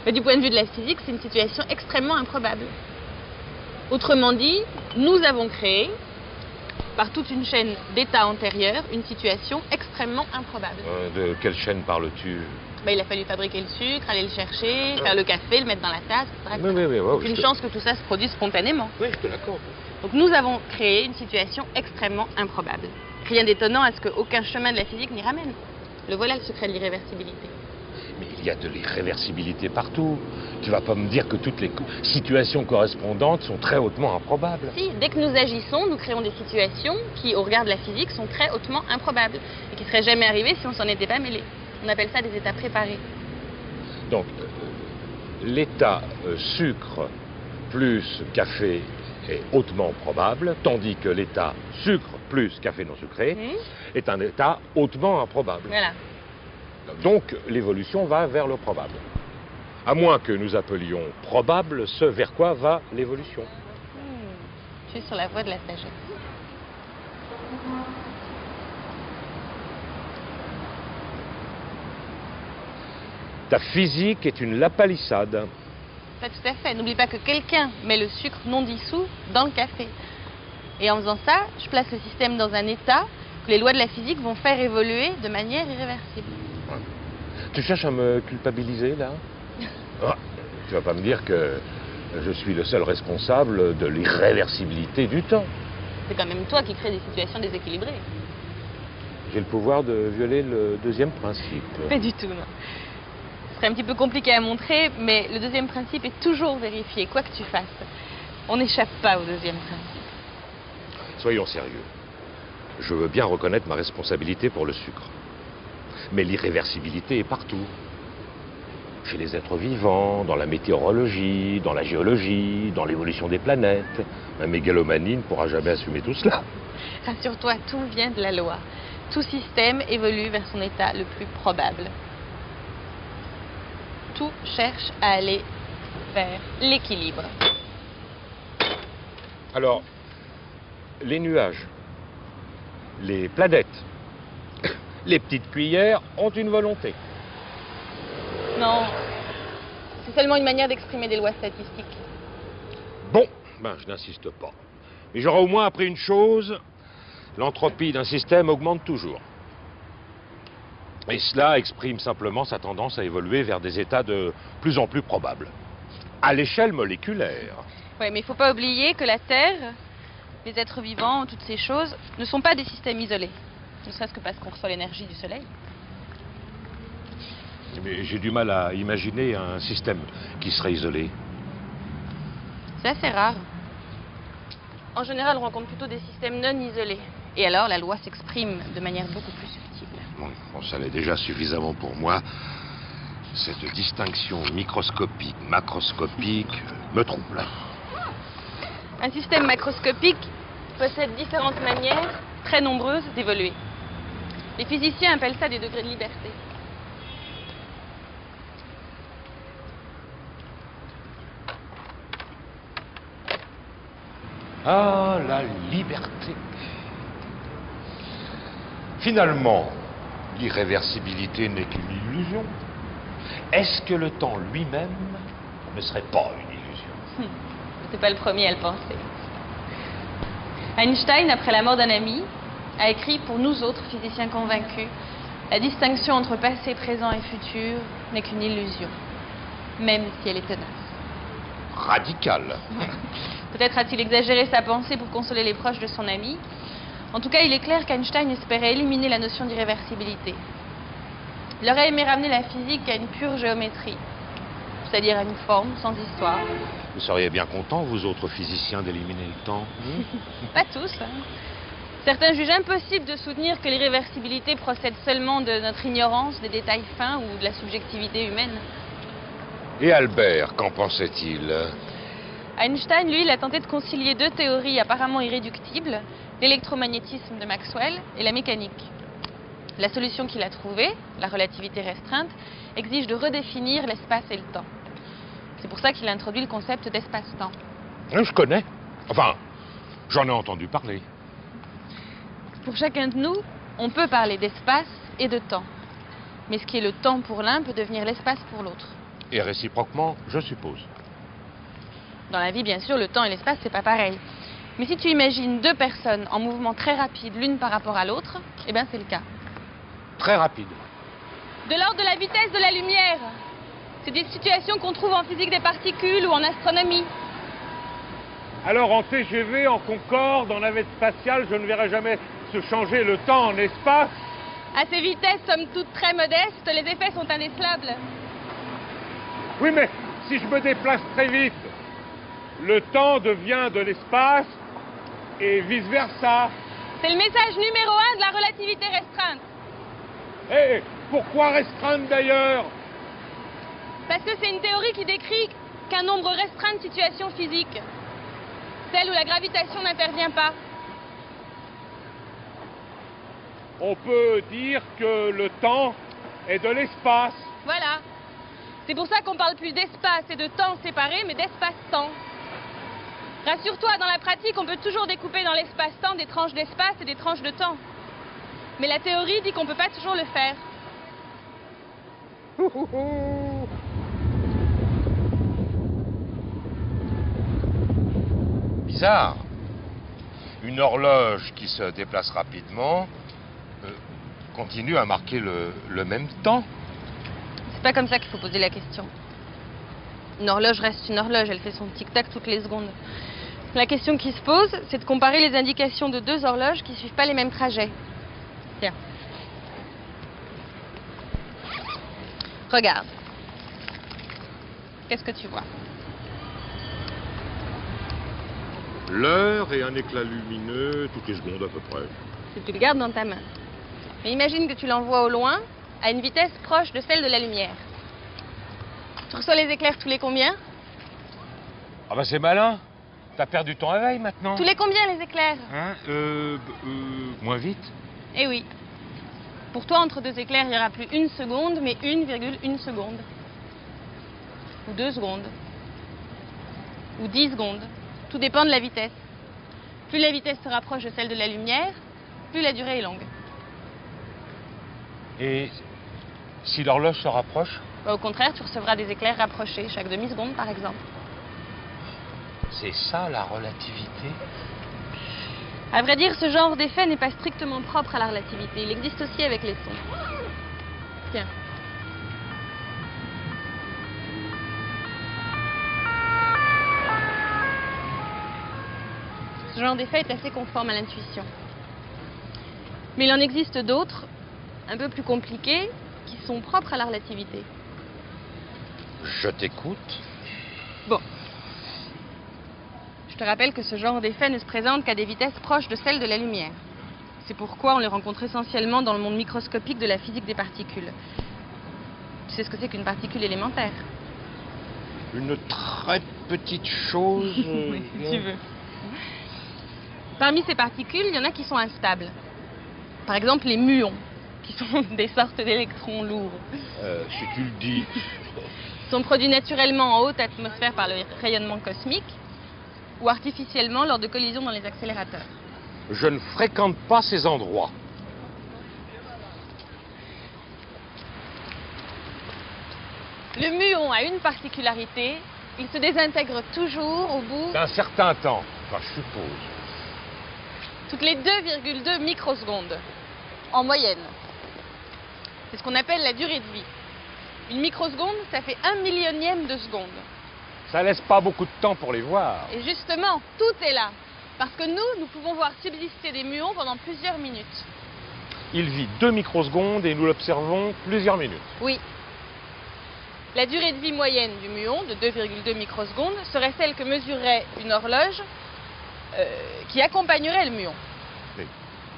Mais du point de vue de la physique, c'est une situation extrêmement improbable. Autrement dit, nous avons créé, par toute une chaîne d'états antérieurs, une situation extrêmement improbable. De quelle chaîne parles-tu? Il a fallu fabriquer le sucre, aller le chercher, faire le café, le mettre dans la tasse, etc. Oui, Une chance que tout ça se produise spontanément. Oui, je te l'accorde. Donc nous avons créé une situation extrêmement improbable. Rien d'étonnant à ce qu'aucun chemin de la physique n'y ramène. Le voilà le secret de l'irréversibilité. Mais il y a de l'irréversibilité partout. Tu vas pas me dire que toutes les situations correspondantes sont très hautement improbables. Si, dès que nous agissons, nous créons des situations qui, au regard de la physique, sont très hautement improbables et qui ne seraient jamais arrivées si on s'en était pas mêlé. On appelle ça des états préparés. Donc, l'état sucre plus café est hautement probable, tandis que l'état sucre plus café non sucré est un état hautement improbable. Voilà. Donc, l'évolution va vers le probable. À moins que nous appelions probable ce vers quoi va l'évolution. Je suis sur la voie de la sagesse. Ta physique est une lapalissade. Pas tout à fait. N'oublie pas que quelqu'un met le sucre non dissous dans le café. Et en faisant ça, je place le système dans un état que les lois de la physique vont faire évoluer de manière irréversible. Tu cherches à me culpabiliser, là? Ah, tu vas pas me dire que je suis le seul responsable de l'irréversibilité du temps. C'est quand même toi qui crée des situations déséquilibrées. J'ai le pouvoir de violer le deuxième principe. Pas du tout, non. Ce serait un petit peu compliqué à montrer, mais le deuxième principe est toujours vérifié, quoi que tu fasses. On n'échappe pas au deuxième principe. Soyons sérieux. Je veux bien reconnaître ma responsabilité pour le sucre. Mais l'irréversibilité est partout. Chez les êtres vivants, dans la météorologie, dans la géologie, dans l'évolution des planètes. Un mégalomanie ne pourra jamais assumer tout cela. Rassure-toi, tout vient de la loi. Tout système évolue vers son état le plus probable. Tout cherche à aller vers l'équilibre. Alors, les nuages, les planètes, les petites cuillères ont une volonté. Non, c'est seulement une manière d'exprimer des lois statistiques. Bon, ben je n'insiste pas. Mais j'aurais au moins appris une chose, l'entropie d'un système augmente toujours. Et cela exprime simplement sa tendance à évoluer vers des états de plus en plus probables. À l'échelle moléculaire. Oui, mais il ne faut pas oublier que la Terre, les êtres vivants, toutes ces choses, ne sont pas des systèmes isolés. Ne serait-ce que parce qu'on reçoit l'énergie du Soleil. Mais j'ai du mal à imaginer un système qui serait isolé. C'est assez rare. En général, on rencontre plutôt des systèmes non isolés. Et alors, la loi s'exprime de manière beaucoup plus subtile. Bon, ça l'est déjà suffisamment pour moi. Cette distinction microscopique, macroscopique me trouble. Un système macroscopique possède différentes manières, très nombreuses, d'évoluer. Les physiciens appellent ça des degrés de liberté. Ah, la liberté. Finalement, l'irréversibilité n'est qu'une illusion. Est-ce que le temps lui-même ne serait pas une illusion? C'est pas le premier à le penser. Einstein, après la mort d'un ami, a écrit pour nous autres physiciens convaincus, la distinction entre passé, présent et futur n'est qu'une illusion, même si elle est tenace. Radical. Peut-être a-t-il exagéré sa pensée pour consoler les proches de son ami. En tout cas, il est clair qu'Einstein espérait éliminer la notion d'irréversibilité. Il aurait aimé ramener la physique à une pure géométrie, c'est-à-dire à une forme sans histoire. Vous seriez bien contents, vous autres physiciens, d'éliminer le temps? Pas tous. Certains jugent impossible de soutenir que l'irréversibilité procède seulement de notre ignorance des détails fins ou de la subjectivité humaine. Et Albert, qu'en pensait-il? Einstein, lui, il a tenté de concilier deux théories apparemment irréductibles, l'électromagnétisme de Maxwell et la mécanique. La solution qu'il a trouvée, la relativité restreinte, exige de redéfinir l'espace et le temps. C'est pour ça qu'il a introduit le concept d'espace-temps. Je connais. Enfin, j'en ai entendu parler. Pour chacun de nous, on peut parler d'espace et de temps. Mais ce qui est le temps pour l'un peut devenir l'espace pour l'autre. Et réciproquement, je suppose. Dans la vie, bien sûr, le temps et l'espace, c'est pas pareil. Mais si tu imagines deux personnes en mouvement très rapide l'une par rapport à l'autre, eh bien c'est le cas. Très rapide. De l'ordre de la vitesse de la lumière. C'est des situations qu'on trouve en physique des particules ou en astronomie. Alors en TGV, en Concorde, en navette spatiale, je ne verrai jamais se changer le temps en espace. À ces vitesses, somme toute très modestes, les effets sont indécelables. Oui, mais si je me déplace très vite, le temps devient de l'espace et vice-versa. C'est le message numéro 1 de la relativité restreinte. Et pourquoi restreindre d'ailleurs? Parce que c'est une théorie qui décrit qu'un nombre restreint de situations physiques. Celle où la gravitation n'intervient pas. On peut dire que le temps est de l'espace. Voilà. C'est pour ça qu'on parle plus d'espace et de temps séparés, mais d'espace-temps. Rassure-toi, dans la pratique, on peut toujours découper dans l'espace-temps des tranches d'espace et des tranches de temps. Mais la théorie dit qu'on ne peut pas toujours le faire. Bizarre. Une horloge qui se déplace rapidement continue à marquer le même temps. C'est pas comme ça qu'il faut poser la question. Une horloge reste une horloge, elle fait son tic-tac toutes les secondes. La question qui se pose, c'est de comparer les indications de deux horloges qui suivent pas les mêmes trajets. Tiens. Regarde. Qu'est-ce que tu vois? L'heure et un éclat lumineux toutes les secondes à peu près. Si tu le gardes dans ta main. Mais imagine que tu l'envoies au loin, à une vitesse proche de celle de la lumière. Tu reçois les éclairs tous les combien? Ah bah c'est malin. T'as perdu ton réveil maintenant. Tous les combien les éclairs? Hein moins vite. Eh oui. Pour toi, entre deux éclairs, il n'y aura plus une seconde, mais 1,1 seconde. Ou 2 secondes. Ou 10 secondes. Tout dépend de la vitesse. Plus la vitesse se rapproche de celle de la lumière, plus la durée est longue. Et si l'horloge se rapproche? Au contraire, tu recevras des éclairs rapprochés, chaque demi-seconde par exemple. C'est ça la relativité? À vrai dire, ce genre d'effet n'est pas strictement propre à la relativité. Il existe aussi avec les sons. Tiens. Ce genre d'effet est assez conforme à l'intuition. Mais il en existe d'autres, un peu plus compliqués, qui sont propres à la relativité. Je t'écoute. Bon. Je te rappelle que ce genre d'effet ne se présente qu'à des vitesses proches de celles de la lumière. C'est pourquoi on les rencontre essentiellement dans le monde microscopique de la physique des particules. Tu sais ce que c'est qu'une particule élémentaire? Une très petite chose. Oui, si tu veux. Parmi ces particules, il y en a qui sont instables. Par exemple, les muons, qui sont des sortes d'électrons lourds. Si tu le dis. Ils sont produits naturellement en haute atmosphère par le rayonnement cosmique ou artificiellement lors de collisions dans les accélérateurs. Je ne fréquente pas ces endroits. Le muon a une particularité, il se désintègre toujours au bout D'un certain temps, enfin, je suppose. toutes les 2,2 microsecondes, en moyenne. C'est ce qu'on appelle la durée de vie. Une microseconde, ça fait 1/1000e de seconde. Ça laisse pas beaucoup de temps pour les voir. Et justement, tout est là. Parce que nous pouvons voir subsister des muons pendant plusieurs minutes. Il vit 2 microsecondes et nous l'observons plusieurs minutes. Oui. La durée de vie moyenne du muon, de 2,2 microsecondes, serait celle que mesurerait une horloge qui accompagnerait le muon. Mais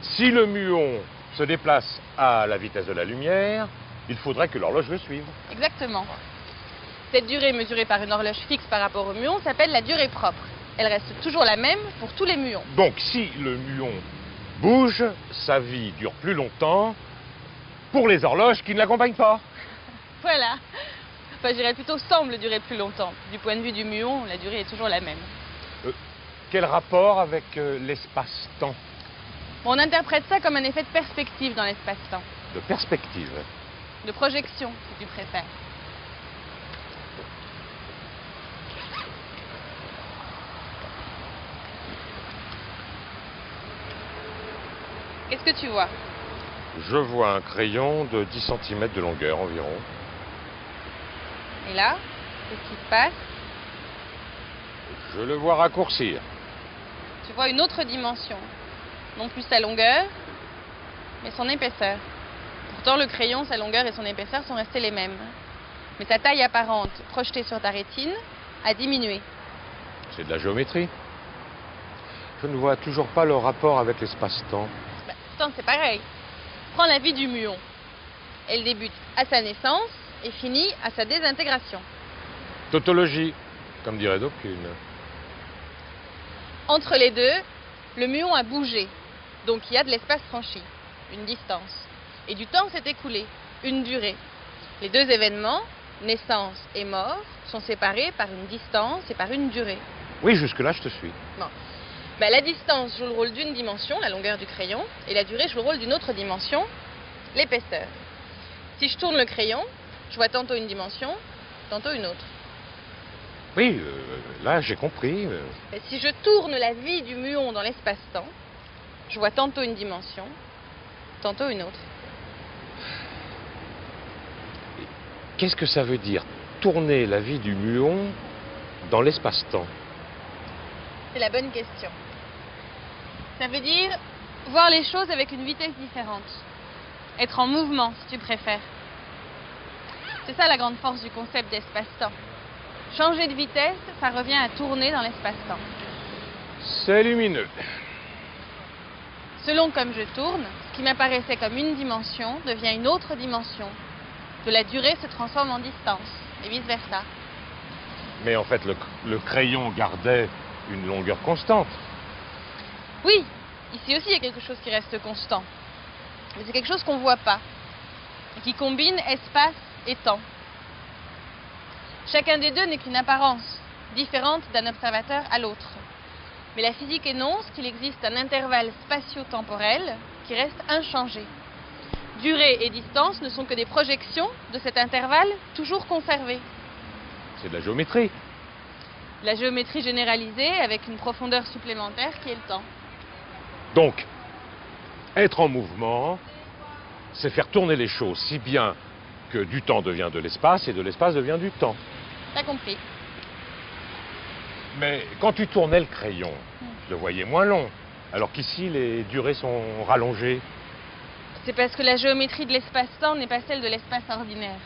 si le muon se déplace à la vitesse de la lumière, il faudrait que l'horloge le suive. Exactement. Cette durée mesurée par une horloge fixe par rapport au muon s'appelle la durée propre. Elle reste toujours la même pour tous les muons. Donc si le muon bouge, sa vie dure plus longtemps pour les horloges qui ne l'accompagnent pas. Voilà. Enfin, je dirais plutôt semble durer plus longtemps. Du point de vue du muon, la durée est toujours la même. Quel rapport avec l'espace-temps? Bon, on interprète ça comme un effet de perspective dans l'espace-temps. De perspective. De projection, si tu préfères. Qu'est-ce que tu vois? Je vois un crayon de 10 cm de longueur environ. Et là, qu'est-ce qui se passe? Je le vois raccourcir. Tu vois une autre dimension. Non plus sa longueur, mais son épaisseur. Pourtant, le crayon, sa longueur et son épaisseur sont restés les mêmes. Mais sa taille apparente, projetée sur ta rétine, a diminué. C'est de la géométrie. Je ne vois toujours pas le rapport avec l'espace-temps. Pourtant, c'est pareil. Prends la vie du muon. Elle débute à sa naissance et finit à sa désintégration. Tautologie, comme dirait d'aucune. Entre les deux, le muon a bougé. Donc il y a de l'espace franchi, une distance. Et du temps s'est écoulé, une durée. Les deux événements, naissance et mort, sont séparés par une distance et par une durée. Oui, jusque-là, je te suis. Bon. Ben, la distance joue le rôle d'une dimension, la longueur du crayon, et la durée joue le rôle d'une autre dimension, l'épaisseur. Si je tourne le crayon, je vois tantôt une dimension, tantôt une autre. Oui, là, j'ai compris. Ben, si je tourne la vie du muon dans l'espace-temps, je vois tantôt une dimension, tantôt une autre. qu'est-ce que ça veut dire, tourner la vie du muon dans l'espace-temps? C'est la bonne question. Ça veut dire voir les choses avec une vitesse différente. Être en mouvement, si tu préfères. C'est ça la grande force du concept d'espace-temps. Changer de vitesse, ça revient à tourner dans l'espace-temps. C'est lumineux. Selon comme je tourne, ce qui m'apparaissait comme une dimension devient une autre dimension. De la durée se transforme en distance, et vice-versa. Mais en fait, le crayon gardait une longueur constante. Oui, ici aussi il y a quelque chose qui reste constant. Mais c'est quelque chose qu'on ne voit pas, et qui combine espace et temps. Chacun des deux n'est qu'une apparence, différente d'un observateur à l'autre. Mais la physique énonce qu'il existe un intervalle spatio-temporel qui reste inchangé. Durée et distance ne sont que des projections de cet intervalle toujours conservé. C'est de la géométrie. La géométrie généralisée avec une profondeur supplémentaire qui est le temps. Donc, être en mouvement, c'est faire tourner les choses si bien que du temps devient de l'espace et de l'espace devient du temps. T'as compris? Mais quand tu tournais le crayon, je le voyais moins long, alors qu'ici les durées sont rallongées. C'est parce que la géométrie de l'espace-temps n'est pas celle de l'espace ordinaire.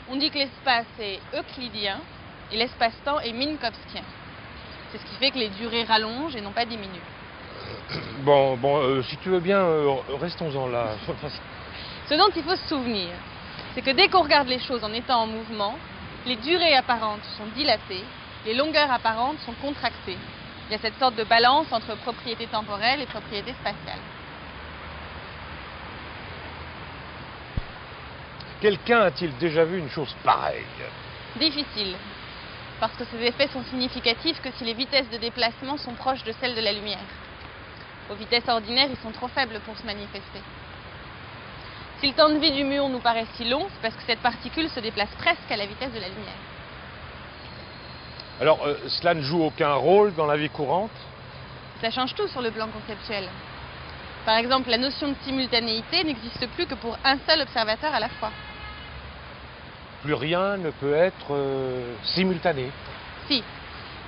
On dit que l'espace est euclidien et l'espace-temps est minkowskien. C'est ce qui fait que les durées rallongent et non pas diminuent. Bon, si tu veux bien, restons-en là. Ce dont il faut se souvenir, c'est que dès qu'on regarde les choses en étant en mouvement, les durées apparentes sont dilatées, les longueurs apparentes sont contractées. Il y a cette sorte de balance entre propriété temporelle et propriété spatiale. Quelqu'un a-t-il déjà vu une chose pareille? Difficile, parce que ces effets sont significatifs que si les vitesses de déplacement sont proches de celles de la lumière. Aux vitesses ordinaires, ils sont trop faibles pour se manifester. Si le temps de vie du muon nous paraît si long, c'est parce que cette particule se déplace presque à la vitesse de la lumière. Alors, cela ne joue aucun rôle dans la vie courante? Ça change tout sur le plan conceptuel. Par exemple, la notion de simultanéité n'existe plus que pour un seul observateur à la fois. Plus rien ne peut être simultané. Si.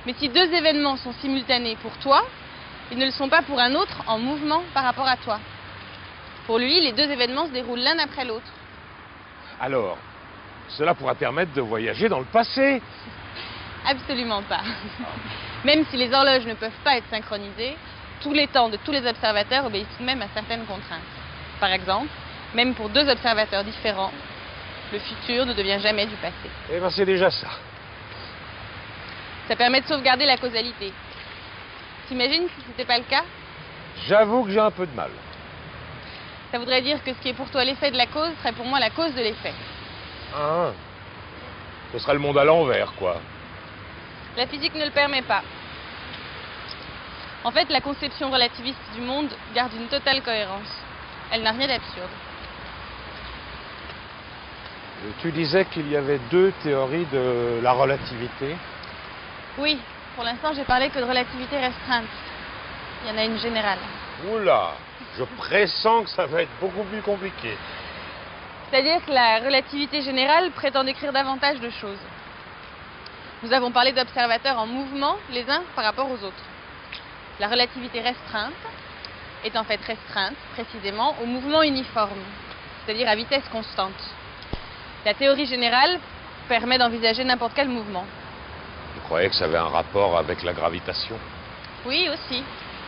Mais si deux événements sont simultanés pour toi, ils ne le sont pas pour un autre en mouvement par rapport à toi. Pour lui, les deux événements se déroulent l'un après l'autre. Alors, cela pourra permettre de voyager dans le passé? Absolument pas. Même si les horloges ne peuvent pas être synchronisées, tous les temps de tous les observateurs obéissent tout de même à certaines contraintes. Par exemple, même pour deux observateurs différents, le futur ne devient jamais du passé. Eh bien, c'est déjà ça. Ça permet de sauvegarder la causalité. T'imagines si ce n'était pas le cas? J'avoue que j'ai un peu de mal. Ça voudrait dire que ce qui est pour toi l'effet de la cause serait pour moi la cause de l'effet. Ah, ce serait le monde à l'envers, quoi. La physique ne le permet pas. En fait, la conception relativiste du monde garde une totale cohérence. Elle n'a rien d'absurde. Tu disais qu'il y avait deux théories de la relativité. Oui, pour l'instant, j'ai parlé que de relativité restreinte. Il y en a une générale. Oula, je pressens que ça va être beaucoup plus compliqué. C'est-à-dire que la relativité générale prétend décrire davantage de choses. Nous avons parlé d'observateurs en mouvement, les uns par rapport aux autres. La relativité restreinte est en fait restreinte, précisément, au mouvement uniforme, c'est-à-dire à vitesse constante. La théorie générale permet d'envisager n'importe quel mouvement. Je croyais que ça avait un rapport avec la gravitation. Oui, aussi.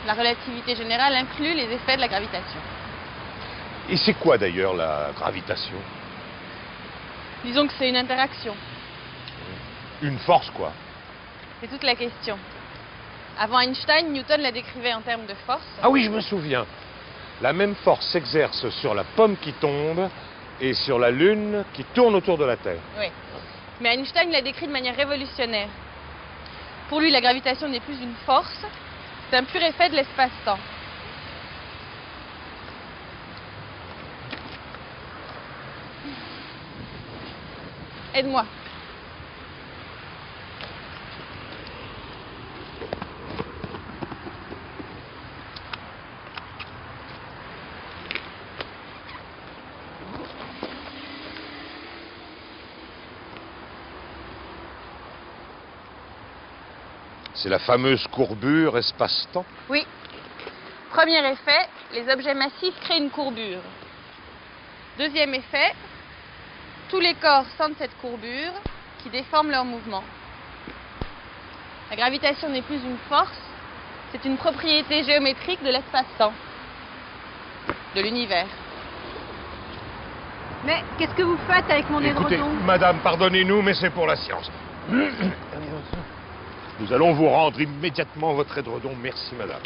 La relativité générale inclut les effets de la gravitation. Et c'est quoi d'ailleurs la gravitation? Disons que c'est une interaction. Une force, quoi. C'est toute la question. Avant Einstein, Newton la décrivait en termes de force. Ah oui, je me souviens. La même force s'exerce sur la pomme qui tombe et sur la Lune qui tourne autour de la Terre. Oui. Mais Einstein l'a décrit de manière révolutionnaire. Pour lui, la gravitation n'est plus une force, c'est un pur effet de l'espace-temps. Aide-moi. C'est la fameuse courbure espace-temps. Oui. Premier effet, les objets massifs créent une courbure. Deuxième effet, tous les corps sentent cette courbure qui déforme leur mouvement. La gravitation n'est plus une force, c'est une propriété géométrique de l'espace-temps, de l'univers. Mais qu'est-ce que vous faites avec mon Écoutez, édredon? madame, pardonnez-nous, mais c'est pour la science. Nous allons vous rendre immédiatement votre édredon. Merci, madame.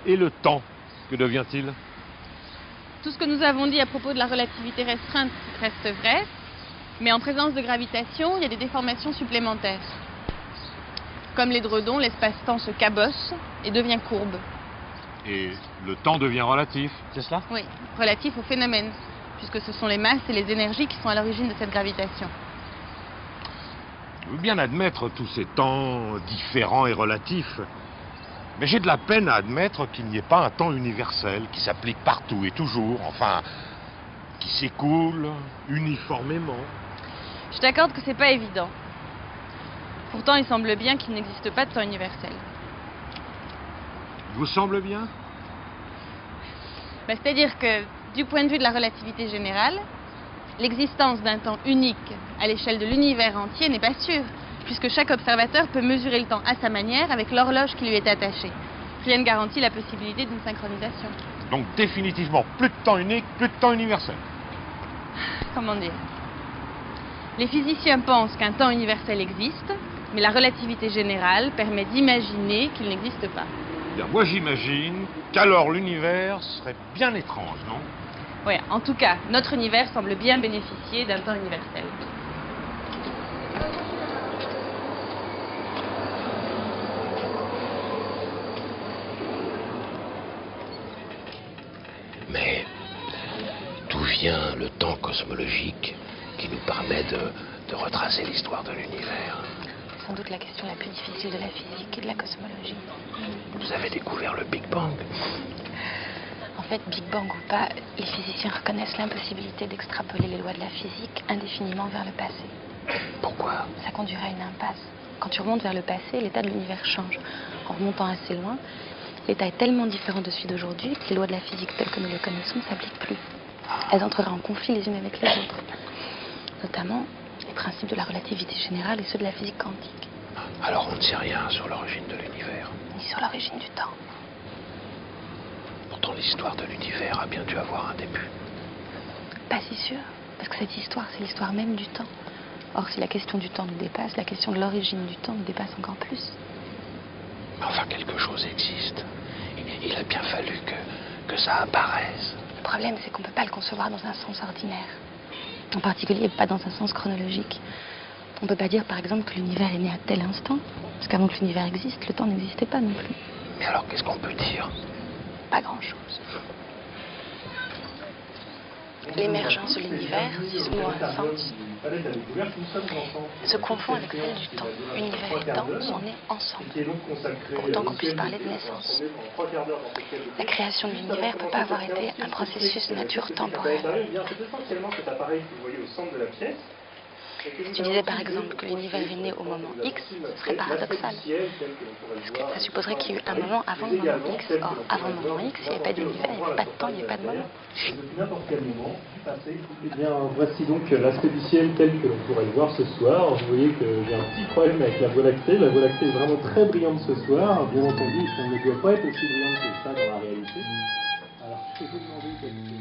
Et le temps, que devient-il? Tout ce que nous avons dit à propos de la relativité restreinte reste vrai, mais en présence de gravitation, il y a des déformations supplémentaires. Comme l'édredon, l'espace-temps se cabosse et devient courbe. Et le temps devient relatif, c'est cela? Oui, relatif au phénomène, puisque ce sont les masses et les énergies qui sont à l'origine de cette gravitation. Je veux bien admettre tous ces temps différents et relatifs, mais j'ai de la peine à admettre qu'il n'y ait pas un temps universel qui s'applique partout et toujours, enfin, qui s'écoule uniformément. Je t'accorde que c'est pas évident. Pourtant, il semble bien qu'il n'existe pas de temps universel. Il vous semble bien? C'est-à-dire que, du point de vue de la relativité générale, l'existence d'un temps unique à l'échelle de l'univers entier n'est pas sûre, puisque chaque observateur peut mesurer le temps à sa manière avec l'horloge qui lui est attachée. Rien ne garantit la possibilité d'une synchronisation. Donc définitivement, plus de temps unique, plus de temps universel. Comment dire? Les physiciens pensent qu'un temps universel existe, mais la relativité générale permet d'imaginer qu'il n'existe pas. Bien, moi j'imagine qu'alors l'univers serait bien étrange, non? Oui, en tout cas, notre univers semble bien bénéficier d'un temps universel. Mais d'où vient le temps cosmologique qui nous permet de retracer l'histoire de l'univers? Sans doute la question la plus difficile de la physique et de la cosmologie. Vous avez découvert le Big Bang. En fait, Big Bang ou pas, les physiciens reconnaissent l'impossibilité d'extrapoler les lois de la physique indéfiniment vers le passé. Pourquoi? Ça conduirait à une impasse. Quand tu remontes vers le passé, l'état de l'univers change. En remontant assez loin, l'état est tellement différent de celui d'aujourd'hui que les lois de la physique telles que nous les connaissons ne s'appliquent plus. Elles entreraient en conflit les unes avec les autres. Notamment les principes de la relativité générale et ceux de la physique quantique. Alors on ne sait rien sur l'origine de l'univers. Ni sur l'origine du temps. Pourtant l'histoire de l'univers a bien dû avoir un début. Pas si sûr, parce que cette histoire, c'est l'histoire même du temps. Or, si la question du temps nous dépasse, la question de l'origine du temps nous dépasse encore plus. Mais enfin, quelque chose existe. Il a bien fallu que ça apparaisse. Le problème, c'est qu'on ne peut pas le concevoir dans un sens ordinaire. En particulier, pas dans un sens chronologique. On ne peut pas dire, par exemple, que l'univers est né à tel instant, parce qu'avant que l'univers existe, le temps n'existait pas non plus. Mais alors, qu'est-ce qu'on peut dire? Pas grand-chose. L'émergence de l'univers, si ce mot a un sens, se confond avec celle du temps. Univers et temps sont nés ensemble, pour autant qu'on puisse parler de naissance. La création de l'univers ne peut pas avoir été un processus de nature temporelle. Si tu disais par exemple que l'univers est né au moment X, ce serait paradoxal. Parce que ça supposerait qu'il y ait eu un moment avant le moment X. Or, avant le moment X, il n'y avait pas d'univers, il n'y avait pas de temps, il n'y avait pas de moment. Depuis n'importe quel moment du passé. Eh bien, voici donc l'aspect du ciel tel que l'on pourrait le voir ce soir. Vous voyez que j'ai un petit problème avec la Voie lactée. La Voie lactée est vraiment très brillante ce soir. Bien entendu, elle ne doit pas être aussi brillante que ça dans la réalité. Alors, je peux vous demander quelque chose.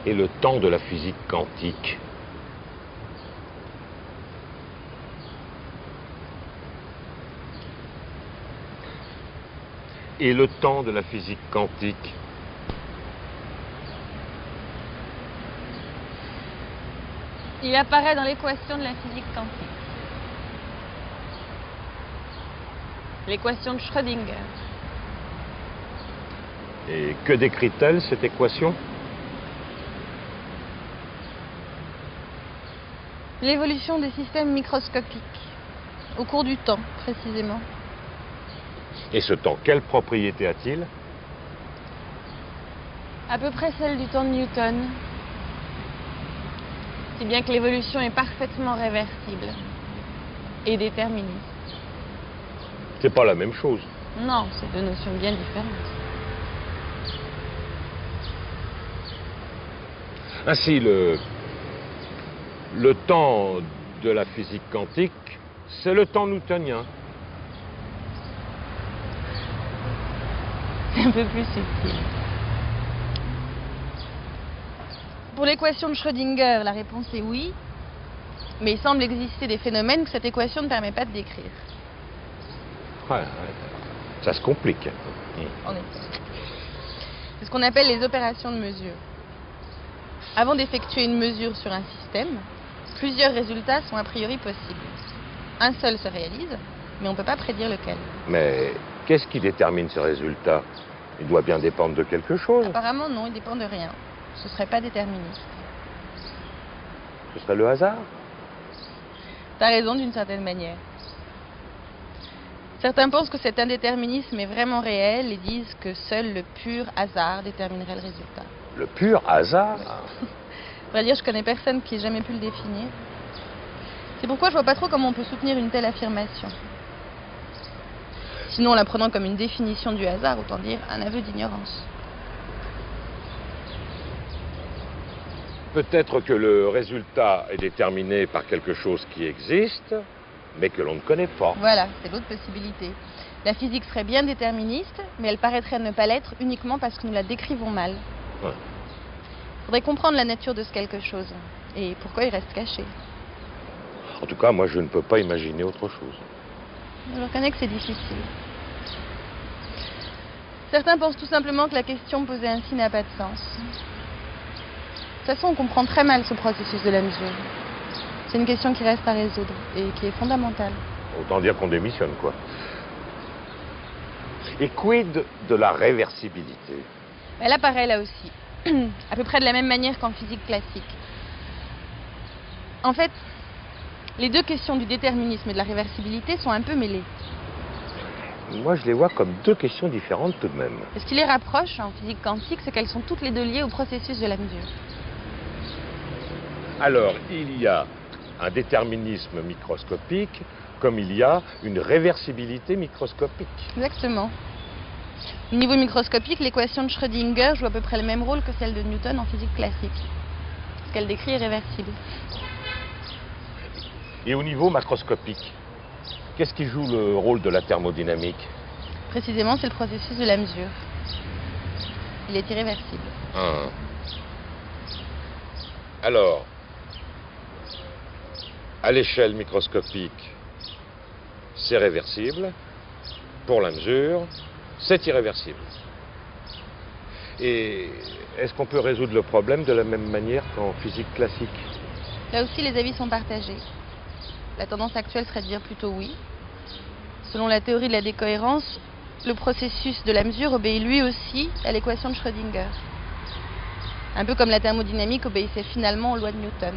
Et le temps de la physique quantique. Et le temps de la physique quantique. Il apparaît dans l'équation de la physique quantique. L'équation de Schrödinger. Et que décrit-elle, cette équation? L'évolution des systèmes microscopiques, au cours du temps, précisément. Et ce temps, quelle propriété a-t-il? À peu près celle du temps de Newton. Si bien que l'évolution est parfaitement réversible et déterministe. C'est pas la même chose. Non, c'est deux notions bien différentes. Ainsi, le temps de la physique quantique, c'est le temps newtonien. C'est un peu plus subtil. Pour l'équation de Schrödinger, la réponse est oui, mais il semble exister des phénomènes que cette équation ne permet pas de décrire. Ouais, ça se complique. En effet. C'est ce qu'on appelle les opérations de mesure. Avant d'effectuer une mesure sur un système, plusieurs résultats sont a priori possibles. Un seul se réalise, mais on ne peut pas prédire lequel. Mais qu'est-ce qui détermine ce résultat? Il doit bien dépendre de quelque chose. Apparemment non, il dépend de rien. Ce ne serait pas déterministe. Ce serait le hasard? T'as raison d'une certaine manière. Certains pensent que cet indéterminisme est vraiment réel et disent que seul le pur hasard déterminerait le résultat. Le pur hasard? À vrai dire, je connais personne qui ait jamais pu le définir. C'est pourquoi je vois pas trop comment on peut soutenir une telle affirmation. Sinon, en la prenant comme une définition du hasard, autant dire un aveu d'ignorance. Peut-être que le résultat est déterminé par quelque chose qui existe, mais que l'on ne connaît pas. Voilà, c'est l'autre possibilité. La physique serait bien déterministe, mais elle paraîtrait ne pas l'être uniquement parce que nous la décrivons mal. Ouais. Faudrait comprendre la nature de ce quelque chose et pourquoi il reste caché. En tout cas, moi, je ne peux pas imaginer autre chose. Je reconnais que c'est difficile. Certains pensent tout simplement que la question posée ainsi n'a pas de sens. De toute façon, on comprend très mal ce processus de la mesure. C'est une question qui reste à résoudre et qui est fondamentale. Autant dire qu'on démissionne, quoi. Et quid de la réversibilité? Elle apparaît là aussi, à peu près de la même manière qu'en physique classique. En fait, les deux questions du déterminisme et de la réversibilité sont un peu mêlées. Moi, je les vois comme deux questions différentes tout de même. Et ce qui les rapproche en physique quantique, c'est qu'elles sont toutes les deux liées au processus de la mesure. Alors, il y a un déterminisme microscopique, comme il y a une réversibilité microscopique. Exactement. Au niveau microscopique, l'équation de Schrödinger joue à peu près le même rôle que celle de Newton en physique classique. Ce qu'elle décrit est réversible. Et au niveau macroscopique, qu'est-ce qui joue le rôle de la thermodynamique? Précisément, c'est le processus de la mesure. Il est irréversible. Alors, à l'échelle microscopique, c'est réversible. Pour la mesure, c'est irréversible. Et est-ce qu'on peut résoudre le problème de la même manière qu'en physique classique? Là aussi, les avis sont partagés. La tendance actuelle serait de dire plutôt oui. Selon la théorie de la décohérence, le processus de la mesure obéit lui aussi à l'équation de Schrödinger. Un peu comme la thermodynamique obéissait finalement aux lois de Newton.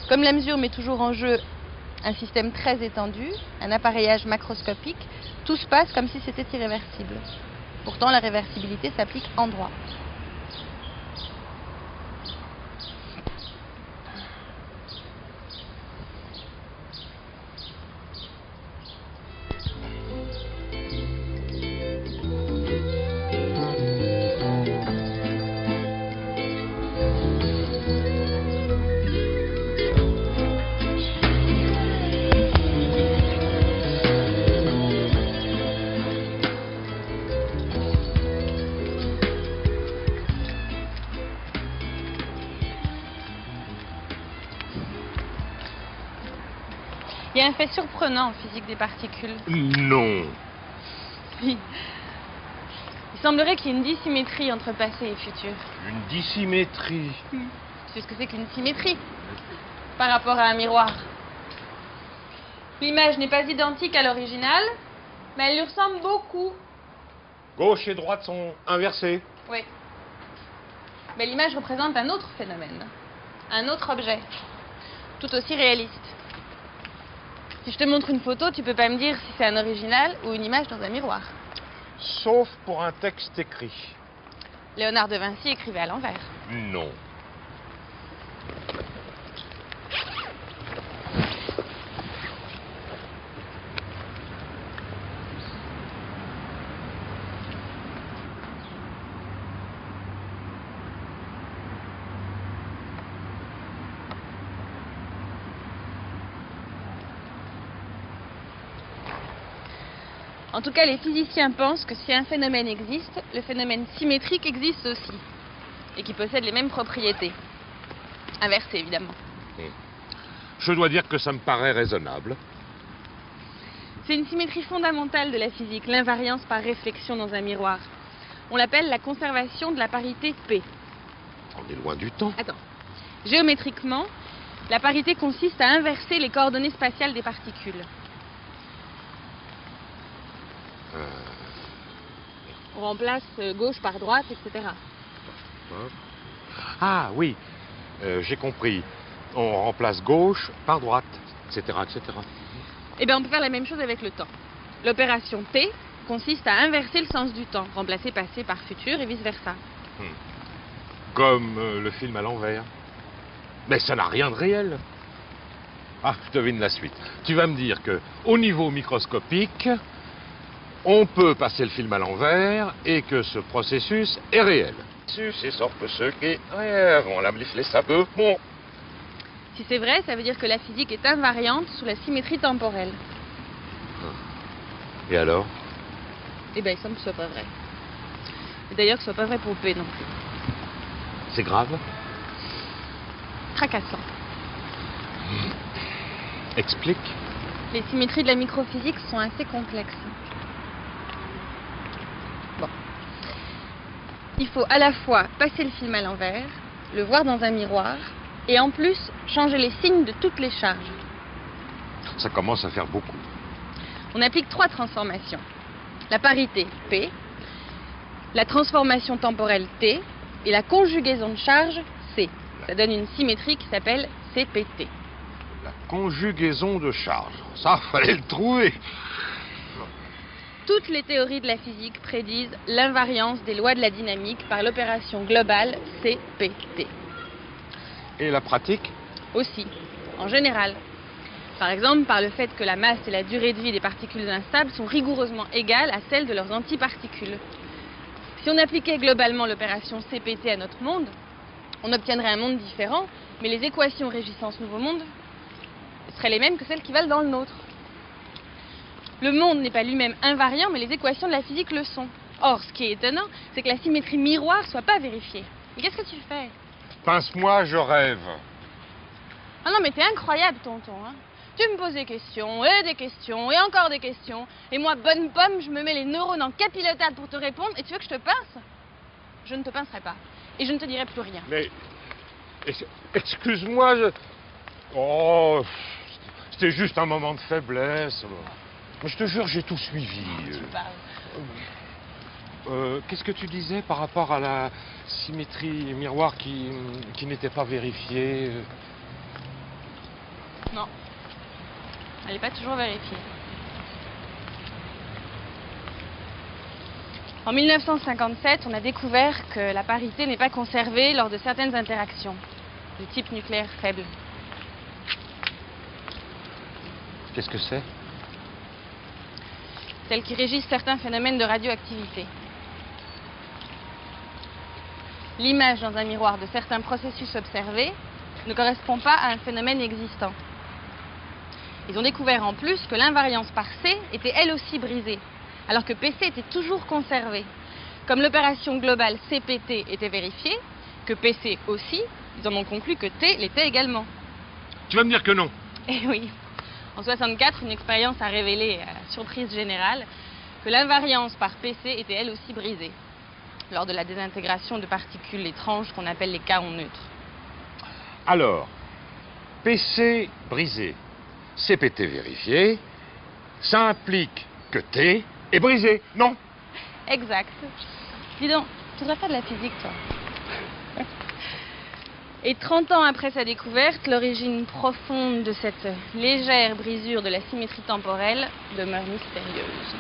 Comme la mesure met toujours en jeu un système très étendu, un appareillage macroscopique, tout se passe comme si c'était irréversible. Pourtant, la réversibilité s'applique en droit. Il y a un fait surprenant en physique des particules. Non. Oui. Il semblerait qu'il y ait une dissymétrie entre passé et futur. Une dissymétrie. Tu sais ce que c'est qu'une symétrie par rapport à un miroir. L'image n'est pas identique à l'original, mais elle lui ressemble beaucoup. Gauche et droite sont inversées. Oui. Mais l'image représente un autre phénomène, un autre objet, tout aussi réaliste. Si je te montre une photo, tu peux pas me dire si c'est un original ou une image dans un miroir. Sauf pour un texte écrit. Léonard de Vinci écrivait à l'envers. Non. En tout cas, les physiciens pensent que si un phénomène existe, le phénomène symétrique existe aussi, et qui possède les mêmes propriétés. Inversées, évidemment. Je dois dire que ça me paraît raisonnable. C'est une symétrie fondamentale de la physique, l'invariance par réflexion dans un miroir. On l'appelle la conservation de la parité P. On est loin du temps. Attends. Géométriquement, la parité consiste à inverser les coordonnées spatiales des particules. On remplace gauche par droite, etc. Ah oui, j'ai compris. On remplace gauche par droite, etc., etc. Eh bien, on peut faire la même chose avec le temps. L'opération T consiste à inverser le sens du temps, remplacer passé par futur et vice-versa. Comme le film à l'envers. Mais ça n'a rien de réel. Ah, je devine la suite. Tu vas me dire que, au niveau microscopique, on peut passer le film à l'envers et que ce processus est réel. C'est sorte ce qui est on l'a les sabots. Bon. Si c'est vrai, ça veut dire que la physique est invariante sous la symétrie temporelle. Et alors? Eh bien, il semble que ce soit pas vrai. Et d'ailleurs, que ce soit pas vrai pour P non plus. C'est grave? Tracassant. Explique. Les symétries de la microphysique sont assez complexes. Bon. Il faut à la fois passer le film à l'envers, le voir dans un miroir, et en plus changer les signes de toutes les charges. Ça commence à faire beaucoup. On applique 3 transformations. La parité P, la transformation temporelle T et la conjugaison de charge C. Ça donne une symétrie qui s'appelle CPT. La conjugaison de charge. Ça, fallait le trouver. Toutes les théories de la physique prédisent l'invariance des lois de la dynamique par l'opération globale CPT. Et la pratique? Aussi, en général. Par exemple, par le fait que la masse et la durée de vie des particules instables sont rigoureusement égales à celles de leurs antiparticules. Si on appliquait globalement l'opération CPT à notre monde, on obtiendrait un monde différent, mais les équations régissant ce nouveau monde seraient les mêmes que celles qui valent dans le nôtre. Le monde n'est pas lui-même invariant, mais les équations de la physique le sont. Or, ce qui est étonnant, c'est que la symétrie miroir ne soit pas vérifiée. Mais qu'est-ce que tu fais? Pince-moi, je rêve. Ah non, mais t'es incroyable, tonton. Hein. Tu me poses des questions, et encore des questions. Et moi, bonne pomme, je me mets les neurones en capilotade pour te répondre. Et tu veux que je te pince? Je ne te pincerai pas. Et je ne te dirai plus rien. Mais... Excuse-moi, je... Oh... C'était juste un moment de faiblesse. Mais je te jure, j'ai tout suivi. Tu parles. Qu'est-ce que tu disais par rapport à la symétrie miroir qui n'était pas vérifiée? Non. Elle n'est pas toujours vérifiée. En 1957, on a découvert que la parité n'est pas conservée lors de certaines interactions, de type nucléaire faible. Qu'est-ce que c'est? Celles qui régissent certains phénomènes de radioactivité. L'image dans un miroir de certains processus observés ne correspond pas à un phénomène existant. Ils ont découvert en plus que l'invariance par C était elle aussi brisée, alors que PC était toujours conservé. Comme l'opération globale CPT était vérifiée, que PC aussi, ils en ont conclu que T l'était également. Tu vas me dire que non? Eh oui. En 1964, une expérience a révélé, à la surprise générale, que l'invariance par PC était elle aussi brisée, lors de la désintégration de particules étranges qu'on appelle les kaons neutres. Alors, PC brisé, CPT vérifié, ça implique que T est brisé, non? Exact. Dis donc, tu devrais faire de la physique, toi. Et 30 ans après sa découverte, l'origine profonde de cette légère brisure de la symétrie temporelle demeure mystérieuse.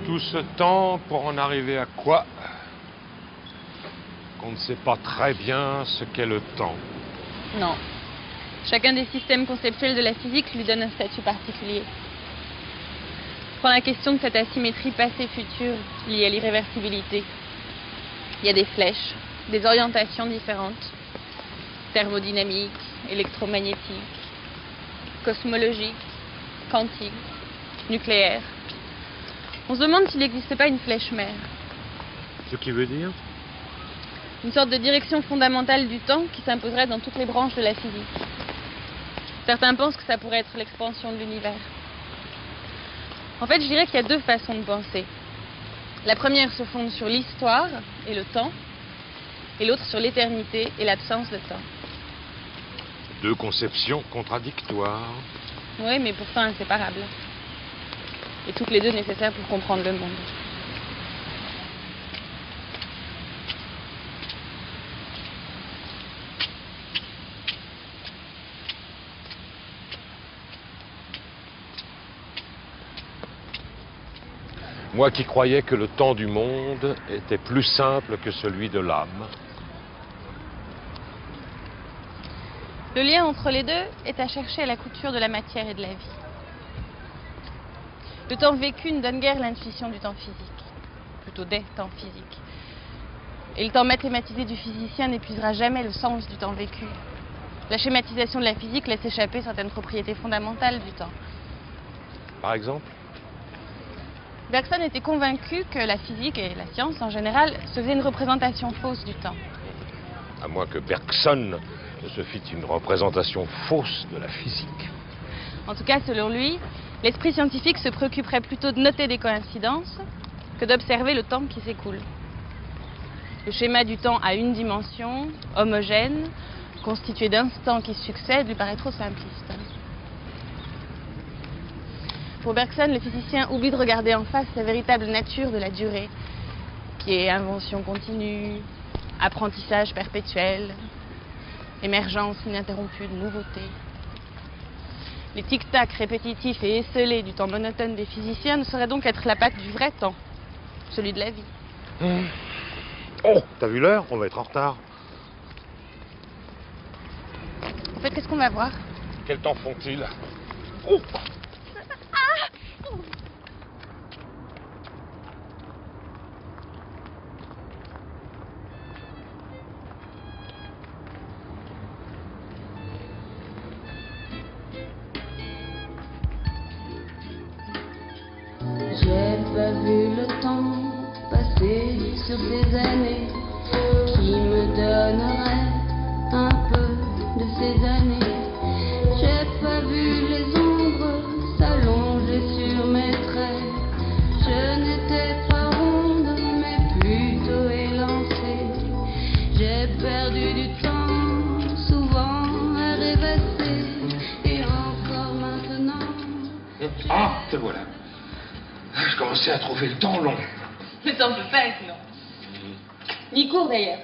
Tout ce temps pour en arriver à quoi? Qu'on ne sait pas très bien ce qu'est le temps. Non. Chacun des systèmes conceptuels de la physique lui donne un statut particulier. Prends la question de cette asymétrie passé-futur liée à l'irréversibilité. Il y a des flèches, des orientations différentes. Thermodynamique, électromagnétique, cosmologique, quantique, nucléaire. On se demande s'il n'existe pas une flèche mère. Ce qui veut dire? Une sorte de direction fondamentale du temps qui s'imposerait dans toutes les branches de la physique. Certains pensent que ça pourrait être l'expansion de l'univers. En fait, je dirais qu'il y a deux façons de penser. La première se fonde sur l'histoire et le temps, et l'autre sur l'éternité et l'absence de temps. Deux conceptions contradictoires. Oui, mais pourtant inséparables. Et toutes les deux nécessaires pour comprendre le monde. Moi qui croyais que le temps du monde était plus simple que celui de l'âme. Le lien entre les deux est à chercher à la couture de la matière et de la vie. Le temps vécu ne donne guère l'intuition du temps physique, plutôt des temps physiques. Et le temps mathématisé du physicien n'épuisera jamais le sens du temps vécu. La schématisation de la physique laisse échapper certaines propriétés fondamentales du temps. Par exemple? Bergson était convaincu que la physique et la science en général se faisaient une représentation fausse du temps. À moins que Bergson ne se fît une représentation fausse de la physique. En tout cas, selon lui, l'esprit scientifique se préoccuperait plutôt de noter des coïncidences que d'observer le temps qui s'écoule. Le schéma du temps à une dimension, homogène, constitué d'instants qui succèdent, lui paraît trop simpliste. Pour Bergson, le physicien oublie de regarder en face la véritable nature de la durée, qui est invention continue, apprentissage perpétuel, émergence ininterrompue de nouveautés. Les tic-tac répétitifs et esselés du temps monotone des physiciens ne sauraient donc être la patte du vrai temps, celui de la vie. Oh, t'as vu l'heure? On va être en retard. En fait, qu'est-ce qu'on va voir? Quel temps font-ils? Oh! J'ai pas vu le temps passer sur ces années qui me donneraient un peu de ces années. J'ai pas vu les ombres s'allonger sur mes traits. Je n'étais pas ronde mais plutôt élancée. J'ai perdu du temps souvent à rêvasser. Et encore maintenant. Ah, te voilà. Je commençais à trouver le temps long. Le temps peut pas être long. Ni court d'ailleurs.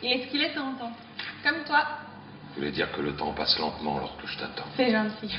Il est ce qu'il est de temps en temps. Comme toi. Je voulais dire que le temps passe lentement lorsque je t'attends. C'est gentil.